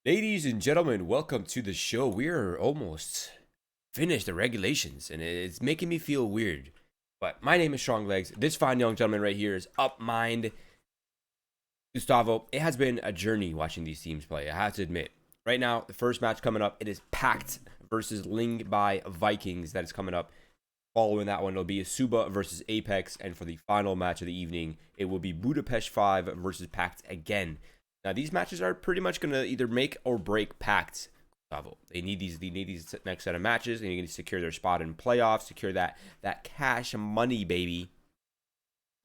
Ladies and gentlemen, welcome to the show. We're almost finished the regulations, and it's making me feel weird. But my name is Strong Legs. This fine young gentleman right here is Upmind. Gustavo, it has been a journey watching these teams play, I have to admit. Right now, the first match coming up, it is PACT versus Lyngby Vikings that is coming up. Following that one, it'll be Asuba versus Apex, and for the final match of the evening, it will be Budapest 5 versus PACT again. Now, these matches are pretty much going to either make or break PACT. They need these next set of matches. They need to secure their spot in playoffs, secure that cash money, baby.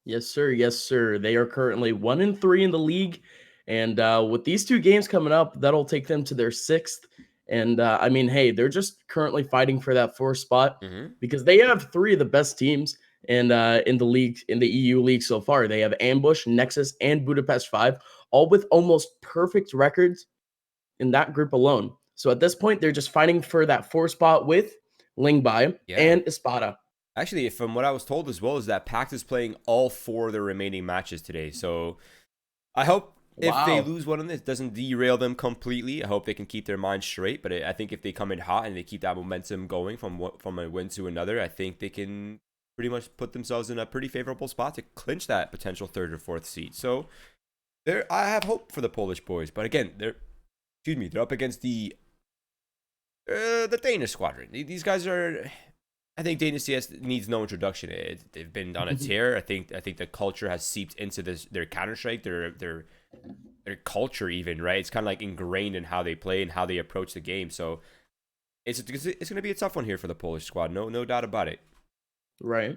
Yes, sir. Yes, sir. They are currently 1-3 in the league, and with these two games coming up, that'll take them to their sixth. And I mean, hey, they're just currently fighting for that fourth spot because they have three of the best teams in the league, in the EU league so far. They have Ambush, Nexus, and Budapest 5, all with almost perfect records in that group alone. So at this point, they're just fighting for that fourth spot with Lyngby and Espada. Actually, from what I was told as well, is that PACT is playing all four of their remaining matches today. So I hope if they lose one of this, it doesn't derail them completely. I hope they can keep their mind straight. But I think if they come in hot and they keep that momentum going from a win to another, I think they can pretty much put themselves in a pretty favorable spot to clinch that potential third or fourth seed. So I have hope for the Polish boys. But again, they're up against the Danish squadron. These guys are. I think Danish CS needs no introduction. They've been on a tear. I think the culture has seeped into their Counter-Strike, their culture even, right? It's kind of like ingrained in how they play and how they approach the game. So it's going to be a tough one here for the Polish squad. No doubt about it. Right.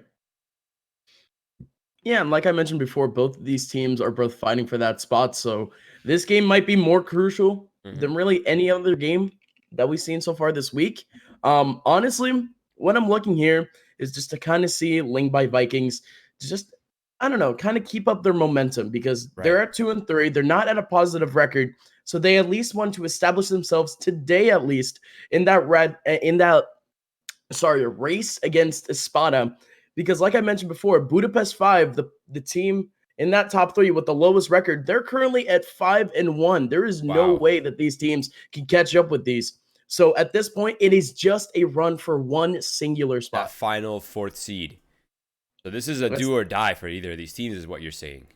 Yeah, and like I mentioned before, both of these teams are both fighting for that spot. So this game might be more crucial than really any other game that we've seen so far this week. Honestly, what I'm looking here is just to kind of see Lyngby Vikings just, I don't know, kind of keep up their momentum because they're at 2-3. They're not at a positive record. So they at least want to establish themselves today, at least in that race against Espada. Because like I mentioned before, Budapest 5, the team in that top three with the lowest record, they're currently at 5-1. There is no way that these teams can catch up with these. So at this point, it is just a run for one singular spot. That final fourth seed. So this is a do or die for either of these teams, is what you're saying.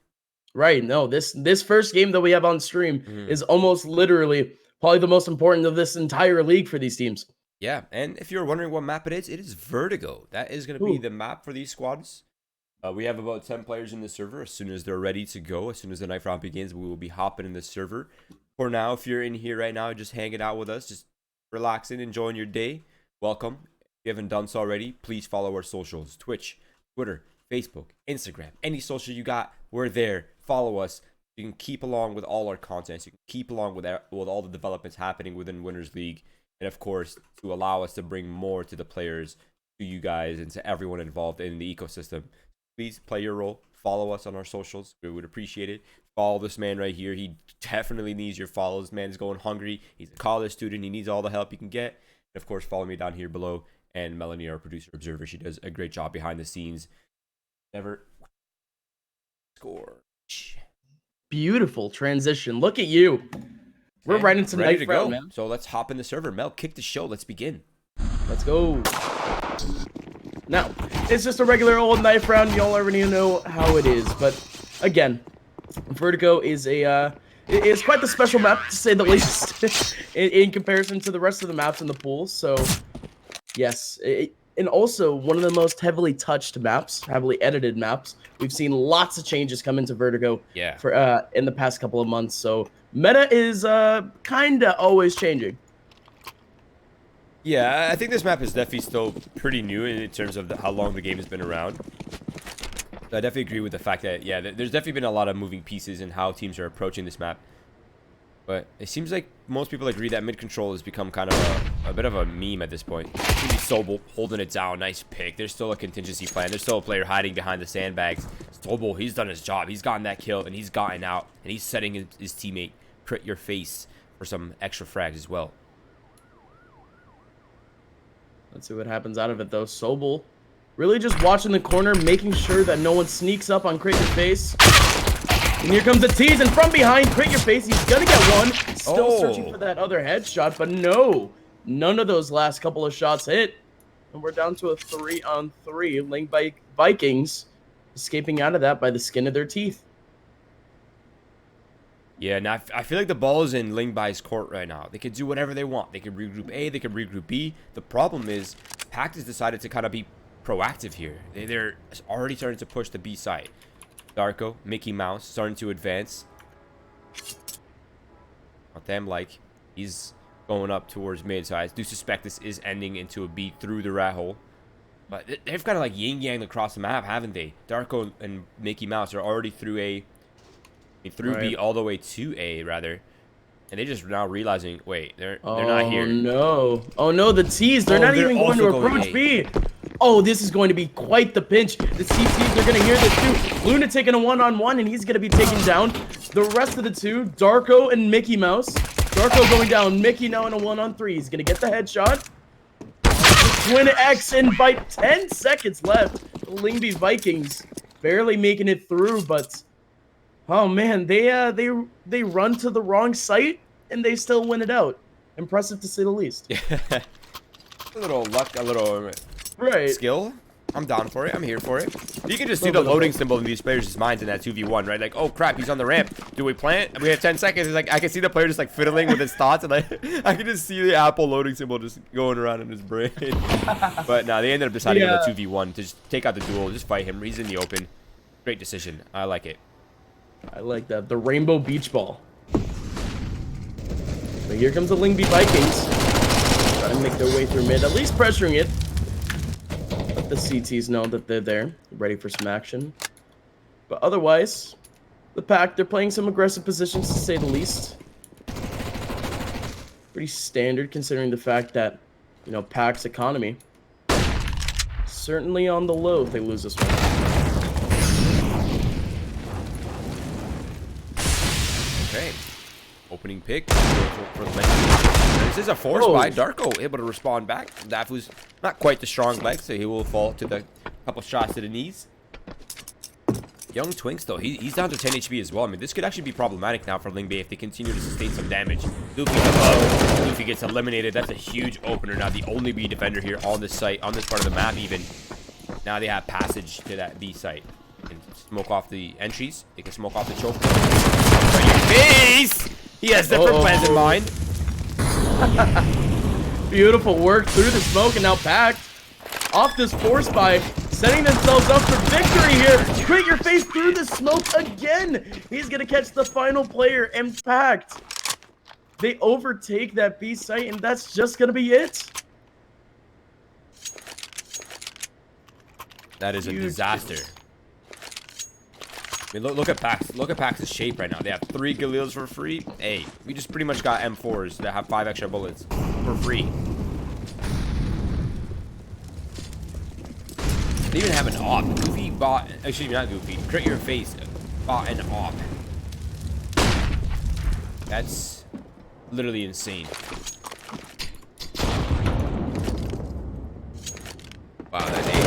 Right. No, this first game that we have on stream is almost literally probably the most important of this entire league for these teams. Yeah, and if you're wondering what map it is Vertigo. That is going to be the map for these squads. We have about 10 players in the server. As soon as they're ready to go, as soon as the knife round begins, we will be hopping in the server. For now, if you're in here right now, just hanging out with us, just relaxing, enjoying your day, welcome. If you haven't done so already, please follow our socials: Twitch, Twitter, Facebook, Instagram. Any social you got, we're there. Follow us. You can keep along with all our content. You can keep along with all the developments happening within Winners League, and of course, to allow us to bring more to the players, to you guys, and to everyone involved in the ecosystem. Please play your role. Follow us on our socials. We would appreciate it. Follow this man right here. He definitely needs your follows. Man is going hungry. He's a college student. He needs all the help he can get. And of course, follow me down here below. And Melanie, our producer observer, she does a great job behind the scenes. Never score. Beautiful transition. Look at you. We're right into the knife round, man. So let's hop in the server. Mel, kick the show. Let's begin. Let's go. Now, it's just a regular old knife round. Y'all already know how it is. But again, Vertigo is it's quite the special map, to say the least, in comparison to the rest of the maps in the pool. So, yes, and also one of the most heavily touched maps, heavily edited maps. We've seen lots of changes come into Vertigo for in the past couple of months. So meta is kind of always changing. Yeah, I think this map is definitely still pretty new in terms of how long the game has been around. I definitely agree with the fact that, yeah, there's definitely been a lot of moving pieces in how teams are approaching this map. But it seems like most people agree that mid-control has become kind of a bit of a meme at this point. Maybe Sobel holding it down, nice pick. There's still a contingency plan. There's still a player hiding behind the sandbags. Sobel, he's done his job. He's gotten that kill, and he's gotten out. And he's setting his teammate crit your face for some extra frags as well. Let's see what happens out of it, though. Sobel really just watching the corner, making sure that no one sneaks up on Crit Your Face. And here comes the tease, and from behind, Crit Your Face, he's gonna get one. still searching for that other headshot, but no. None of those last couple of shots hit. And we're down to a 3-on-3. Lyngby Vikings escaping out of that by the skin of their teeth. Yeah, now I feel like the ball is in Lyngby's court right now. They could do whatever they want. They could regroup A, they could regroup B. The problem is, PACT has decided to kind of be proactive here. They're already starting to push the B side. Darko, Mickey Mouse, starting to advance. Not them like he's going up towards mid, so I do suspect this is ending into a B through the rat hole. But they've kind of like yin-yang across the map, haven't they? Darko and Mickey Mouse are already through A. Through B all the way to A, rather. And they just now realizing, wait, they're not here. Oh no, the T's, they're not even going to approach B. Oh, this is going to be quite the pinch. The CTs, they're going to hear this too. Luna taking a one-on-one, and he's going to be taken down. The rest of the two, Darko and Mickey Mouse. Darko going down, Mickey now in a 1-on-3. He's going to get the headshot. Twin X invite, 10 seconds left. The Lyngby Vikings barely making it through, but oh man, they run to the wrong site and they still win it out. Impressive to say the least. Yeah. A little luck, a little skill. I'm down for it. I'm here for it. You can just see the loading symbol in these players' minds in that 2v1, right? Like, oh crap, he's on the ramp. Do we plant? We have 10 seconds. It's like I can see the player just like fiddling with his thoughts, and like I can just see the Apple loading symbol just going around in his brain. But no, they ended up deciding on the 2v1 to just take out the duel, just fight him. He's in the open. Great decision. I like it. I like that. The Rainbow Beach Ball. But here comes the Lyngby Vikings. Trying to make their way through mid, at least pressuring it. Let the CTs know that they're there, ready for some action. But otherwise, the PACT, they're playing some aggressive positions to say the least. Pretty standard considering the fact that, you know, PACT's economy certainly on the low if they lose this one. Okay. Opening pick for Lyngby. This is a force by Darko, able to respond back. Dafu's not quite the strong leg, so he will fall to the couple shots to the knees. Young Twinks, though, he's down to 10 HP as well. I mean, this could actually be problematic now for Lyngby if they continue to sustain some damage. Goofy above. Goofy gets eliminated. That's a huge opener. Now the only B defender here on this site, on this part of the map even. Now they have passage to that B site. They can smoke off the entries. They can smoke off the choke. Right in your face! He has different plans in mind. Beautiful work through the smoke, and now PACT off this force by setting themselves up for victory here. Create your face through the smoke again. He's gonna catch the final player, and PACT, they overtake that B site, and that's just gonna be it. That is a disaster. I mean, look at PACT. Look at PACT's shape right now. They have 3 Galeels for free. Hey, we just pretty much got M4s that have 5 extra bullets for free. They even have an op. Goofy bought, actually not Goofy, Crit Your Face bought an op. That's literally insane. Wow, that A.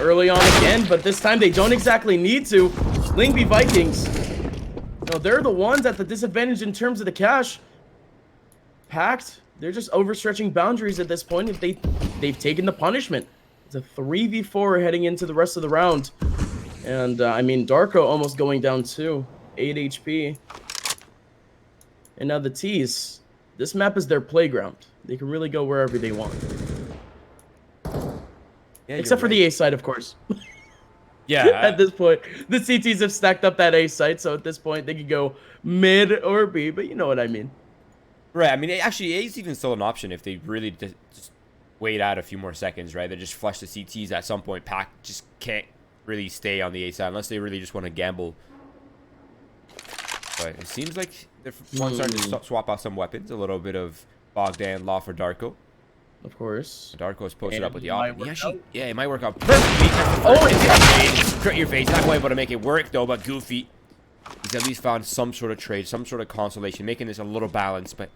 Early on again, but this time they don't exactly need to. Lyngby Vikings, no, they're the ones at the disadvantage in terms of the cash. PACT, they're just overstretching boundaries at this point. If they've taken the punishment. It's a 3v4 heading into the rest of the round, and I mean Darko almost going down too, 8 HP. And now the T's. This map is their playground. They can really go wherever they want. Yeah, except for the A side, of course. Yeah. At this point, the CTs have stacked up that A side, so at this point, they could go mid or B, but you know what I mean. Right. I mean, actually, A is even still an option if they really just wait out a few more seconds, right? They just flush the CTs at some point. PACT just can't really stay on the A side unless they really just want to gamble. But it seems like they're starting to swap out some weapons. A little bit of Bogdan Law for Darko. Of course. Darko's posted up with the op. Yeah, it might work out perfectly. Crit your face. Not quite able to make it work though, but Goofy, he's at least found some sort of trade, some sort of consolation, making this a little balanced. But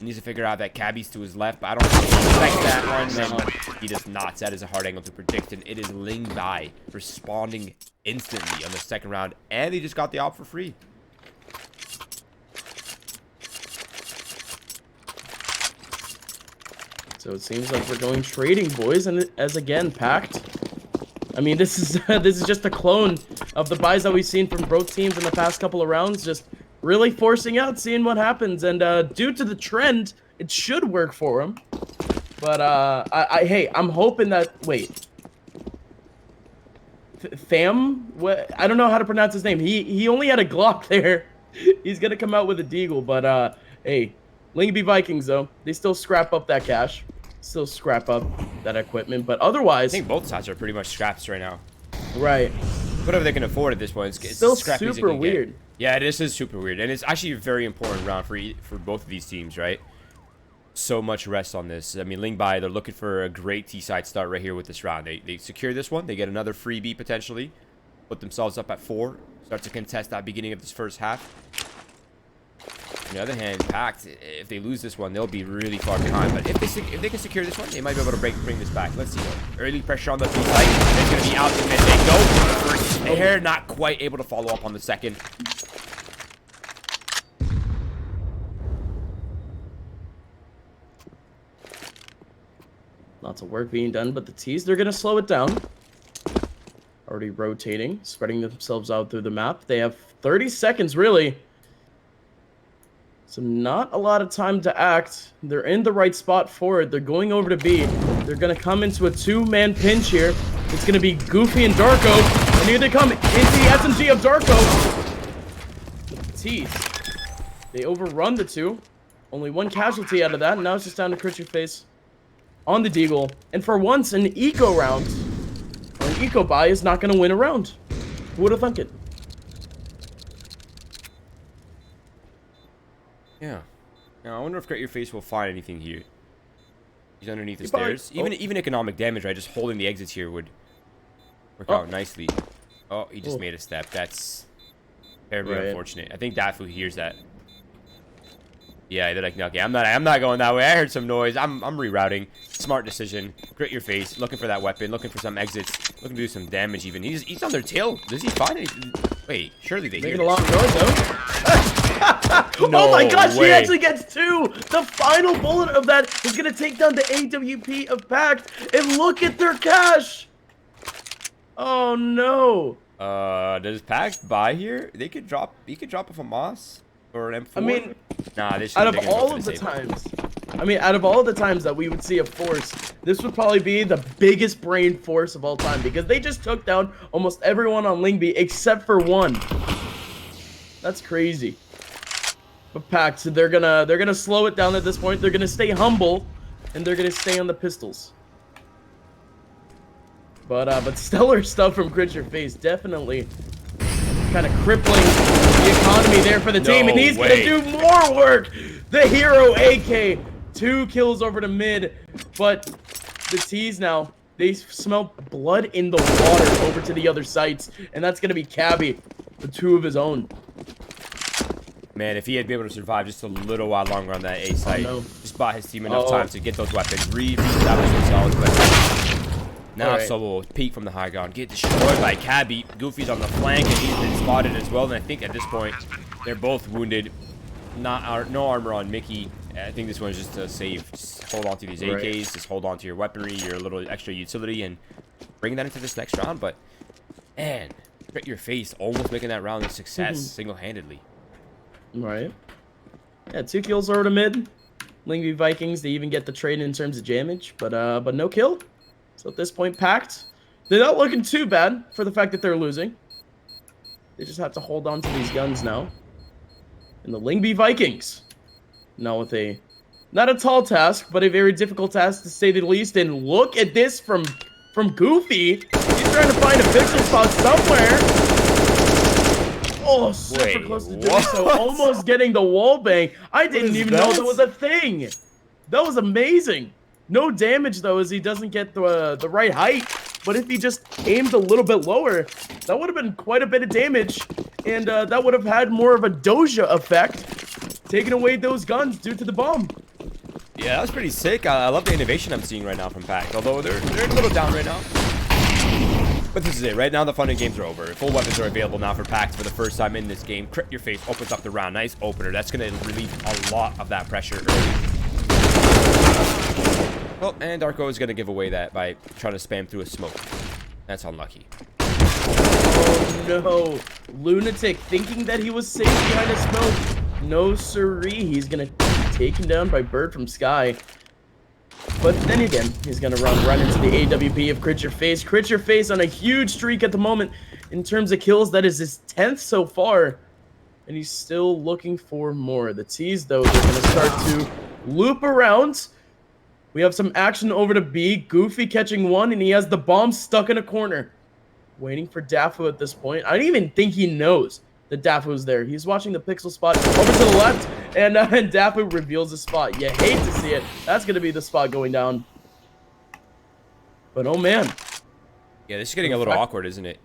He needs to figure out that Cabby's to his left, but I don't expect that one. No. He does not. That is a hard angle to predict, and it is Lyngby responding instantly on the second round, and he just got the op for free. So it seems like we're going trading, boys, and as again, PACT. I mean, this is just a clone of the buys that we've seen from both teams in the past couple of rounds, just really forcing out, seeing what happens, and due to the trend, it should work for him. But hey, I'm hoping that what? I don't know how to pronounce his name. He only had a Glock there. He's gonna come out with a deagle, but hey, Lyngby Vikings though, they still scrap up that cash, still scrap up that equipment, but otherwise, I think both sides are pretty much scraps right now. Right. Whatever they can afford at this point, it's still scrappy super weird. Get. Yeah, this is super weird, and it's actually a very important round for both of these teams, right? So much rest on this. I mean, Lyngby, they're looking for a great T-side start right here with this round. They secure this one. They get another freebie potentially. Put themselves up at 4. Start to contest that beginning of this first half. On the other hand, PACT, if they lose this one, they'll be really far behind. But if they can secure this one, they might be able to bring this back. Let's see. Early pressure on the B-side. It's going to be out the mid. They go for the first air, not quite able to follow up on the second. Lots of work being done, but the T's, they're going to slow it down. Already rotating, spreading themselves out through the map. They have 30 seconds, really. So not a lot of time to act. They're in the right spot for it. They're going over to B. They're going to come into a 2-man pinch here. It's going to be Goofy and Darko. And here they come into the SMG of Darko. The T's, they overrun the 2. Only 1 casualty out of that. And now it's just down to crit your face on the deagle. And for once, an eco round, or an eco buy, is not going to win a round. Who would have thunk it? Yeah. Now, I wonder if Crit Your Face will find anything here. He's underneath the stairs. Even economic damage, right? Just holding the exits here would work out nicely. Oh, he just made a step. That's terribly unfortunate. I think Dafu hears that. Yeah, they're like, okay, I'm not going that way. I heard some noise. I'm rerouting. Smart decision. Crit Your Face. Looking for that weapon. Looking for some exits. Looking to do some damage even. He's on their tail. Does he find anything? Wait, surely they hear a long noise though. No oh my gosh, way. He actually gets 2. The final bullet of that is going to take down the AWP of PACT. And look at their cash. Oh no. Does PACT buy here? He could drop a FAMAS or an M4. I mean, nah, this out of all of the times that we would see a force, this would probably be the biggest brain force of all time, because they just took down almost everyone on Lyngby except for 1. That's crazy. But PACT, so they're gonna slow it down at this point. They're gonna stay humble, and they're gonna stay on the pistols. But stellar stuff from Crit Your Face, definitely kind of crippling the economy there for the team, and he's gonna do more work. The hero AK, 2 kills over to mid, but the T's now, they smell blood in the water over to the other sites, and that's gonna be Cabby, the 2 of his own. Man, if he had been able to survive just a little while longer on that A site, just bought his team enough time to get those weapons, re-establish themselves. But now Solo will peek from the high ground, get destroyed by Cabby. Goofy's on the flank, and he's been spotted as well. And I think at this point, they're both wounded. No armor on Mickey. I think this one's just to save. Just hold on to these AKs, just hold on to your weaponry, your little extra utility, and bring that into this next round. But, man, Crit Your Face almost making that round a success single-handedly. Right. Yeah, 2 kills over to mid. Lyngby Vikings, they even get the trade in terms of damage, but no kill. So at this point, PACT, they're not looking too bad for the fact that they're losing. They just have to hold on to these guns now. And the Lyngby Vikings, now with a, not a tall task, but a very difficult task to say the least. And look at this from Goofy. He's trying to find a pixel spot somewhere. Oh, super close to doing so. Almost getting the wall bang. I didn't even know that was a thing. That was amazing. No damage, though, as he doesn't get the right height. But if he just aimed a little bit lower, that would have been quite a bit of damage. And that would have had more of a Doja effect, taking away those guns due to the bomb. Yeah, that was pretty sick. I love the innovation I'm seeing right now from PACT, although they're a little down right now. But this is it. Right now, the fun and games are over. Full weapons are available now for PACT for the first time in this game. Crit your face opens up the round. Nice opener. That's going to relieve a lot of that pressure early. Well, and Darko is going to give away that by trying to spam through a smoke. That's unlucky. Oh, no. Lunatic thinking that he was safe behind a smoke. No siree. He's going to be taken down by Bird from Sky. But then again, he's going to run into the AWP of Crit Your Face. Crit Your Face on a huge streak at the moment in terms of kills. That is his 10th so far. And he's still looking for more. The T's, though, they're going to start to loop around. We have some action over to B. Goofy catching one, and he has the bomb stuck in a corner. Waiting for Dafu at this point. I don't even think he knows that Dafu's there. He's watching the pixel spot over to the left, and Dafu reveals the spot. You hate to see it. That's going to be the spot going down. But oh man. Yeah, this is getting a little awkward, isn't it?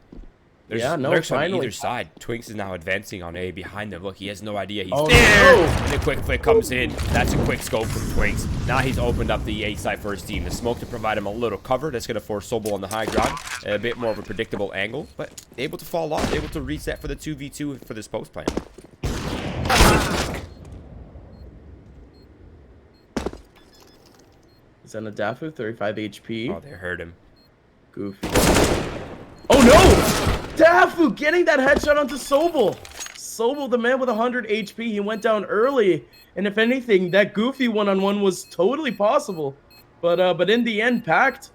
There's lurks on either side. Twinks is now advancing on A behind them. Look, he has no idea he's there. No. And the quick flick comes in. That's a quick scope from Twinks. Now he's opened up the A side for his team. The smoke to provide him a little cover. That's going to force Sobel on the high ground. A bit more of a predictable angle, but able to fall off. Able to reset for the 2v2 for this post plan. He's on a Dafu, 35 HP. Oh, they hurt him. Goofy. Oh no! Dafu getting that headshot onto Sobel. Sobel, the man with 100 HP, he went down early. And if anything, that Goofy one-on-one was totally possible. But in the end, PACT,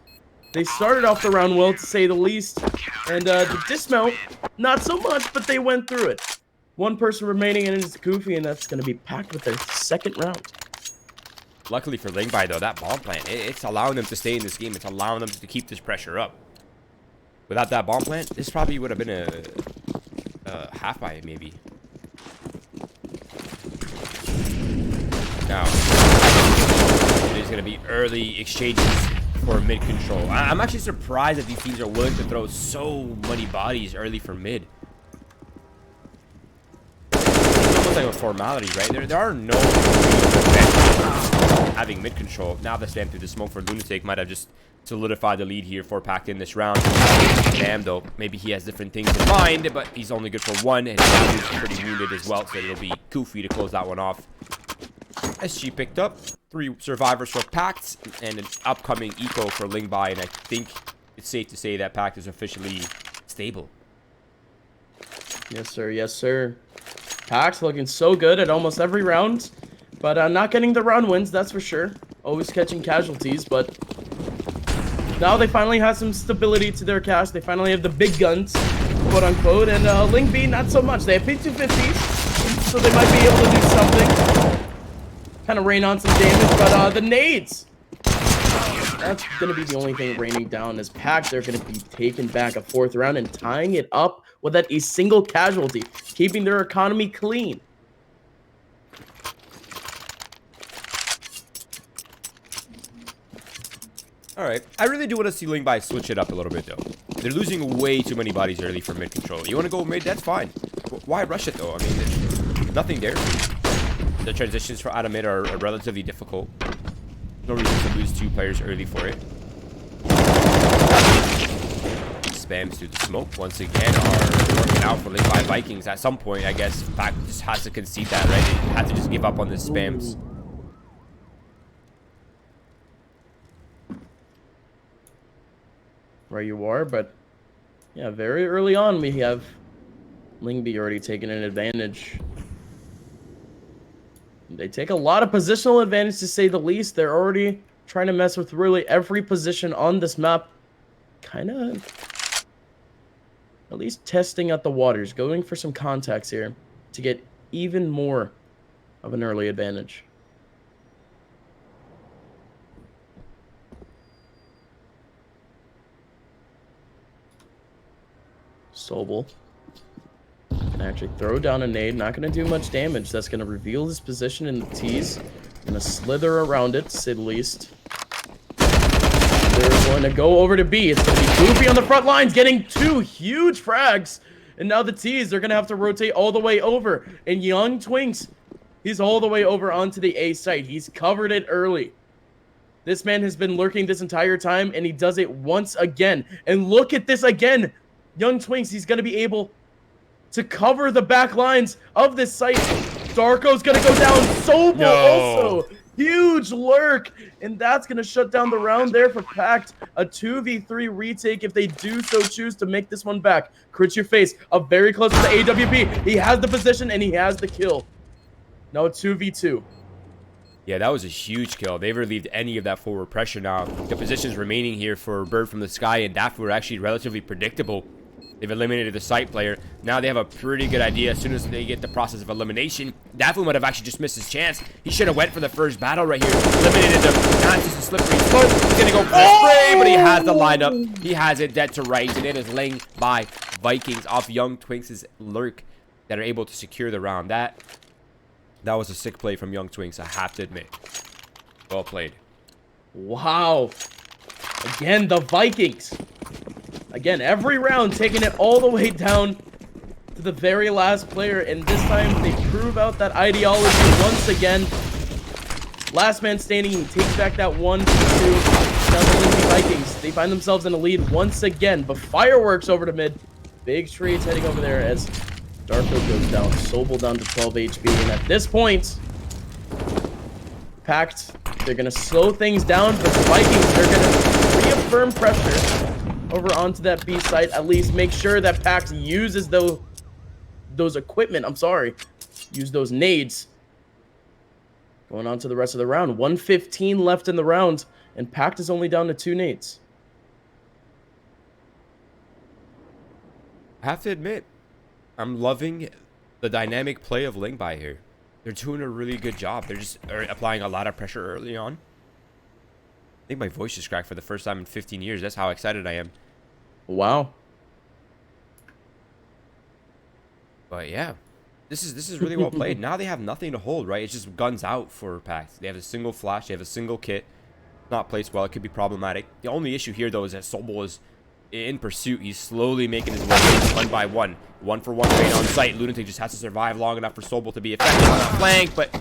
they started off the round well, to say the least. And the dismount, not so much, but they went through it. One person remaining, and it's Goofy, and that's going to be PACT with their second round. Luckily for Lyngby, though, that bomb plant, it's allowing them to stay in this game. It's allowing them to keep this pressure up. Without that bomb plant, this probably would have been a half buy, maybe. Now, it is going to be early exchanges for mid control. I'm actually surprised that these teams are willing to throw so many bodies early for mid. It's almost like a formality, right? There are no having mid control. Now the spam through the smoke for Lunatic might have just solidified the lead here for PACT in this round. Damn, though, maybe he has different things in mind, but he's only good for one, and he's pretty wounded as well, so it'll be Goofy to close that one off. SG picked up 3 survivors for PACT and an upcoming eco for Lyngby, and I think it's safe to say that PACT is officially stable. Yes, sir. Yes, sir. PACT looking so good at almost every round, but not getting the round wins, that's for sure. Always catching casualties, but now they finally have some stability to their cast. They finally have the big guns, quote unquote, and Lyngby not so much. They have P250s, so they might be able to do something. Kind of rain on some damage, but the nades, that's going to be the only thing raining down as PACT. They're going to be taken back a 4th round and tying it up with a single casualty, keeping their economy clean. Alright, I really do want to see Lyngby switch it up a little bit, though. They're losing way too many bodies early for mid control. You want to go mid? That's fine. Why rush it, though? I mean, there's nothing there. The transitions for out of mid are relatively difficult. No reason to lose 2 players early for it. Spams through the smoke once again are working out for Lyngby Vikings. At some point, I guess PACT just has to concede that, right? They have to just give up on the spams. Where you are, but yeah, very early on we have Lyngby already taking an advantage. They take a lot of positional advantage, to say the least. They're already trying to mess with really every position on this map. Kind of at least testing out the waters, going for some contacts here to get even more of an early advantage. Sobel can actually throw down a nade. Not going to do much damage. That's going to reveal his position in the T's. Going to slither around it, to say the least. They're going to go over to B. It's going to be Goofy on the front lines, getting 2 huge frags. And now the T's, they're going to have to rotate all the way over. And young Twinks He's all the way over onto the A site. He's covered it early. This man has been lurking this entire time, and he does it once again. And look at this again. Young Twinks, he's going to be able to cover the back lines of this site. Darko's going to go down. Sobel also. Huge lurk. And that's going to shut down the round there for PACT. A 2v3 retake if they do so choose to make this one back. Crit your face. Up very close to the AWP. He has the position, and he has the kill. Now a 2v2. Yeah, that was a huge kill. They've relieved any of that forward pressure now. The positions remaining here for Bird from the Sky and Dafu are actually relatively predictable. They've eliminated the site player. Now they have a pretty good idea as soon as they get the process of elimination. Dafu might have actually just missed his chance. He should have went for the first battle right here. Eliminated them. Not just a slippery slope. He's going to go for the spray, but he has the lineup. He has it dead to rights, and it is Lyngby Vikings off Young Twinks' lurk that are able to secure the round. That was a sick play from Young Twinks, I have to admit. Well played. Wow. Again, the Vikings. Again, every round taking it all the way down to the very last player. And this time, they prove out that ideology once again. Last man standing, he takes back that 1-2. Now the Lyngby Vikings, they find themselves in a lead once again. But fireworks over to mid. Big trades heading over there as Darko goes down. Sobel down to 12 HP. And at this point, PACT, they're going to slow things down. But the Vikings, they're going to reaffirm pressure over onto that B site. At least make sure that PACT uses those equipment. Use those nades. Going on to the rest of the round. 1:15 left in the round. And PACT is only down to 2 nades. I have to admit, I'm loving the dynamic play of Lyngby here. They're doing a really good job. They're just applying a lot of pressure early on. I think my voice just cracked for the first time in 15 years. That's how excited I am. Wow. But yeah, this is really well played. Now they have nothing to hold, right? It's just guns out for PACT. They have a single flash. They have a single kit. Not placed well. It could be problematic. The only issue here, though, is that Sobel is in pursuit. He's slowly making his way one by one. 1-for-1 trade on site. Lunatic just has to survive long enough for Sobel to be effective on the flank, but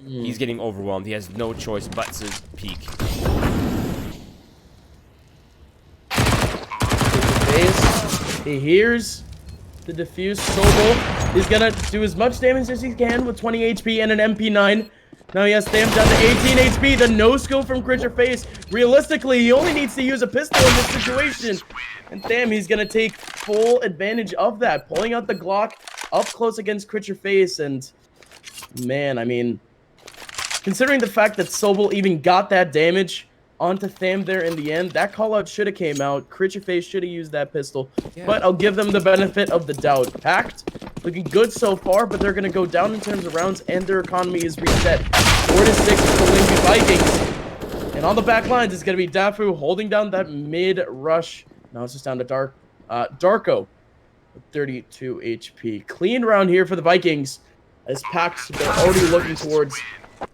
he's getting overwhelmed. He has no choice but to peek. He hears the diffuse. Sobel is going to do as much damage as he can with 20 HP and an MP9. Now he has Tham down to 18 HP. The no-scope from Crit Your Face. Realistically, he only needs to use a pistol in this situation. And Tham, he's going to take full advantage of that. Pulling out the Glock up close against Crit Your Face. And, man, I mean, considering the fact that Sobel even got that damage onto Tham there in the end, that call-out should have came out. Crit Your Face should have used that pistol. Yeah. But I'll give them the benefit of the doubt. PACT, looking good so far, but they're going to go down in terms of rounds, and their economy is reset. 4-6 for the Lyngby Vikings. And on the back lines, it's going to be Dafu holding down that mid-rush. Now it's just down to Darko with 32 HP. Clean round here for the Vikings, as PACT, they're already looking towards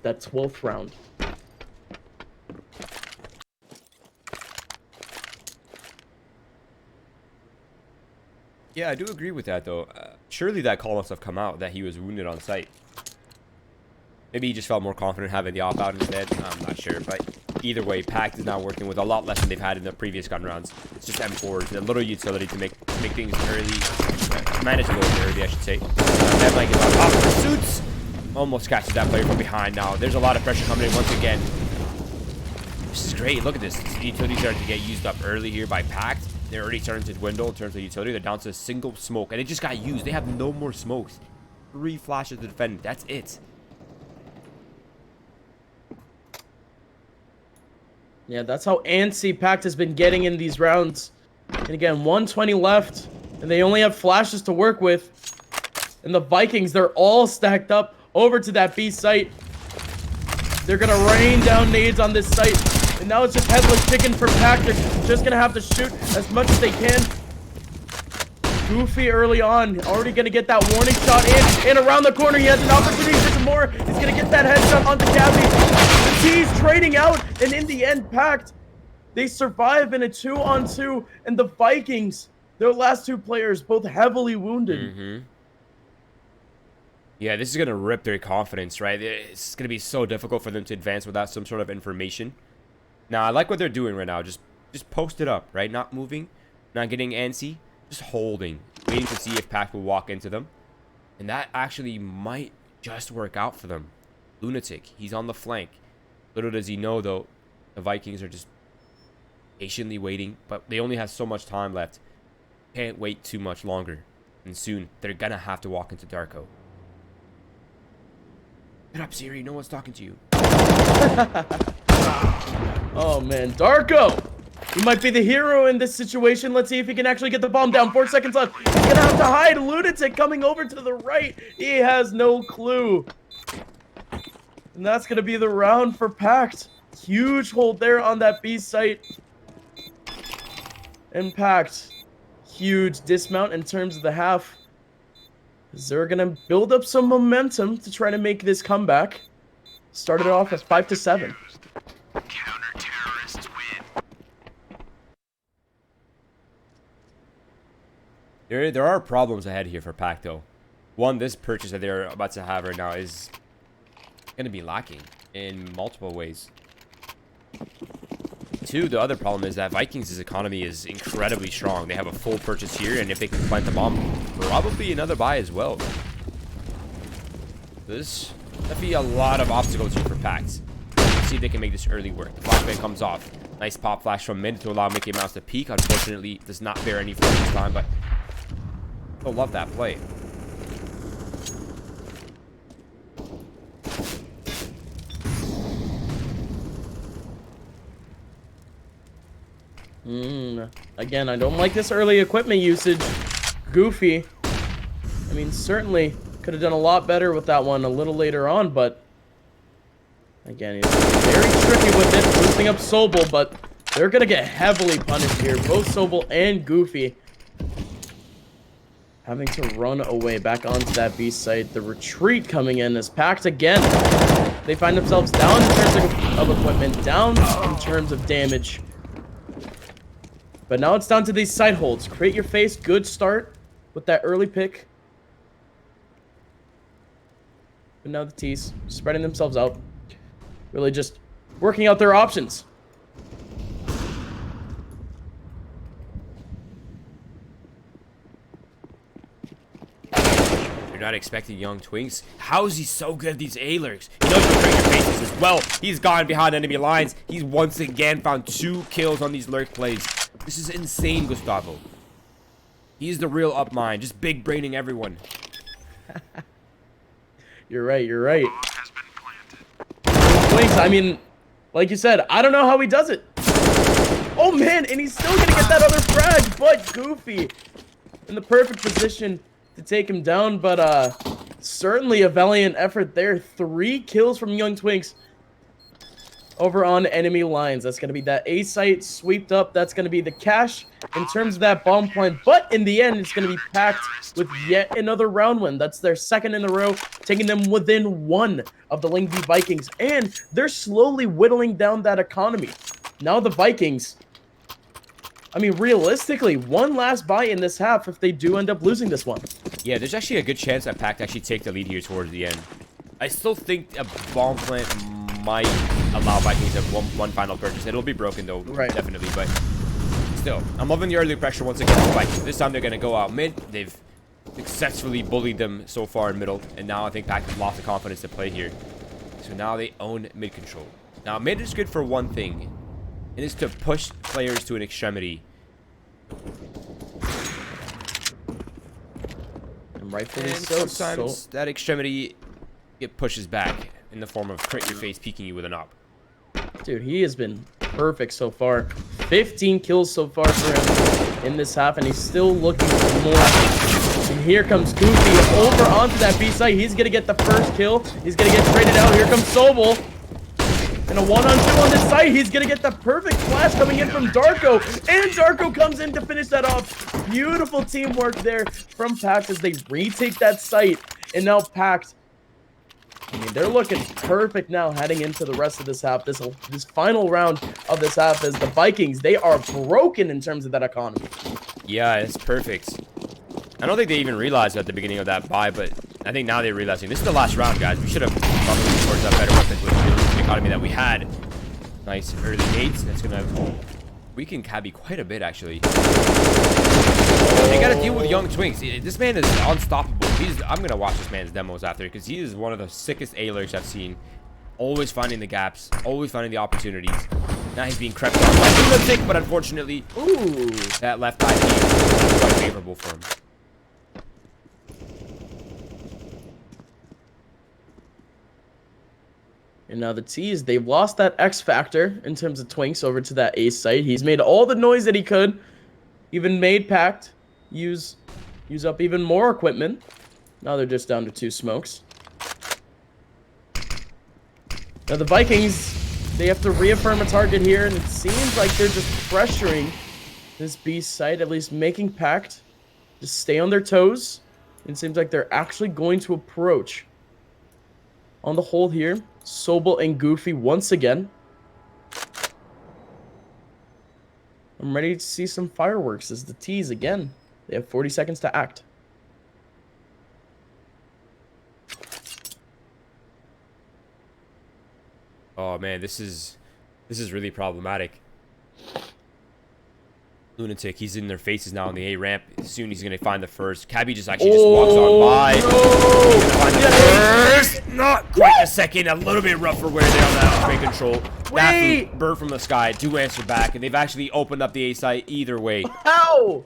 that 12th round. Yeah, I do agree with that, though. Surely that call must have come out that he was wounded on site. Maybe he just felt more confident having the op-out instead. I'm not sure, but either way, PACT is now working with a lot less than they've had in the previous gun rounds. It's just M4s, a little utility to make things early, manageable early, I should say. Then like it's on top of pursuits. Almost catches that player from behind now. There's a lot of pressure coming in once again. This is great. Look at this. The utility starting to get used up early here by PACT. They're already starting to dwindle in terms of utility. They're down to a single smoke, and it just got used. They have no more smokes. 3 flashes to defend. That's it. Yeah, that's how antsy PACT has been getting in these rounds. And again, 120 left, and they only have flashes to work with. And the Vikings, they're all stacked up over to that B site. They're going to rain down nades on this site. And now it's just headless chicken for PACT. They're just going to have to shoot as much as they can. Goofy early on. Already going to get that warning shot in. And around the corner, he has an opportunity for some more. He's going to get that headshot onto Cavity. The T's trading out. And in the end, PACT, they survive in a 2-on-2. And the Vikings, their last 2 players, both heavily wounded. Yeah, this is going to rip their confidence, right? It's going to be so difficult for them to advance without some sort of information. Now, I like what they're doing right now. Just post it up, right? Not moving, not getting antsy, just holding, waiting to see if PACT will walk into them. And that actually might just work out for them. Lunatic, he's on the flank. Little does he know, though, the Vikings are just patiently waiting, but they only have so much time left. Can't wait too much longer. And soon, they're gonna have to walk into Darko. Get up, Siri. No one's talking to you. Oh, man. Darko! He might be the hero in this situation. Let's see if he can actually get the bomb down. 4 seconds left. He's gonna have to hide. Lunatic coming over to the right. He has no clue. And that's gonna be the round for PACT. Huge hold there on that B site. And PACT. Huge dismount in terms of the half. They're gonna build up some momentum to try to make this comeback. Started off as 5-7. Counter-terrorists win. There are problems ahead here for PACT, though. One, this purchase that they're about to have right now is going to be lacking in multiple ways. Two, the other problem is that Vikings' economy is incredibly strong. They have a full purchase here, and if they can plant the bomb, probably another buy as well. This that'd be a lot of obstacles here for PACT. Let's see if they can make this early work. The flashbang comes off. Nice pop flash from mid to allow Mickey Mouse to peek. Unfortunately, does not bear any fruit this time, but I love that play. Again, I don't like this early equipment usage. Goofy. I mean, certainly could have done a lot better with that one a little later on, but again, he's very tricky with it, boosting up Sobel, but they're going to get heavily punished here. Both Sobel and Goofy having to run away back onto that B site. The retreat coming in as PACT again. They find themselves down in terms of equipment, down in terms of damage. But now it's down to these side holds. Create your face. Good start with that early pick. But now the T's spreading themselves out. Really just working out their options. You're not expecting young Twinks. How is he so good at these A-lurks? He knows to create your faces as well. He's gone behind enemy lines. He's once again found 2 kills on these lurk plays. This is insane, Gustavo. He's the real Upmind, just big braining everyone. You're right, you're right. Twinks, I mean, like you said, I don't know how he does it. Oh man, and he's still gonna get that other frag, but Goofy in the perfect position to take him down, but certainly a valiant effort there. 3 kills from Young Twinks over on enemy lines. That's going to be that A site swept up. That's going to be the cash in terms of that bomb point. But in the end, it's going to be PACT with yet another round win. That's their second in a row, taking them within 1 of the Lyngby Vikings. And they're slowly whittling down that economy. Now the Vikings, I mean, realistically, one last buy in this half if they do end up losing this one. Yeah, there's actually a good chance that PACT actually take the lead here towards the end. I still think a bomb plant might allow Vikings to have one final purchase. It'll be broken though, right, definitely, but still, I'm loving the early pressure once again for Vikings. This time they're going to go out mid. They've successfully bullied them so far in middle, and now I think PACT has lost the confidence to play here. So now they own mid control. Now mid is good for one thing, and it's to push players to an extremity. And rightfully And so. sometimes that extremity, it pushes back in the form of crit your face, peeking you with an op. Dude, he has been perfect so far. 15 kills so far for him in this half, and he's still looking for more. And here comes Goofy over onto that B site. He's going to get the first kill. He's going to get traded out. Here comes Sobel. And a 1-on-2 on this site. He's going to get the perfect flash coming in from Darko. And Darko comes in to finish that off. Beautiful teamwork there from PACT as they retake that site. And now PACT, I mean, they're looking perfect now heading into the rest of this half. This final round of this half is the Vikings. They are broken in terms of that economy. Yeah, it's perfect. I don't think they even realized at the beginning of that buy, but I think now they're realizing this is the last round, guys. We should have probably towards that better weapons with the economy that we had. Nice early gates. That's gonna weaken Cabby quite a bit, actually. They gotta deal with young Twinks. This man is unstoppable. I'm gonna watch this man's demos after, because he is one of the sickest A-lurks I've seen. Always finding the gaps, always finding the opportunities. Now he's being crept on by Lunatic, but unfortunately, ooh, that left eye is quite favorable for him. And now the T's, they've lost that X factor in terms of Twinks over to that A site. He's made all the noise that he could. Even made PACT use up even more equipment. Now they're just down to 2 smokes. Now the Vikings, they have to reaffirm a target here, and it seems like they're just pressuring this B site, at least making PACT just stay on their toes. It seems like they're actually going to approach. On the hold here, Sobel and Goofy once again. I'm ready to see some fireworks as the T's again. They have 40 seconds to act. Oh man, this is really problematic. Lunatic, he's in their faces now on the A ramp. Soon he's gonna find the first. Cabby just actually just walks on by. No! He's gonna find the first. Not quite a second. A little bit rough for where they are now. Great control. That bird from the sky do answer back, and they've actually opened up the A site either way. How?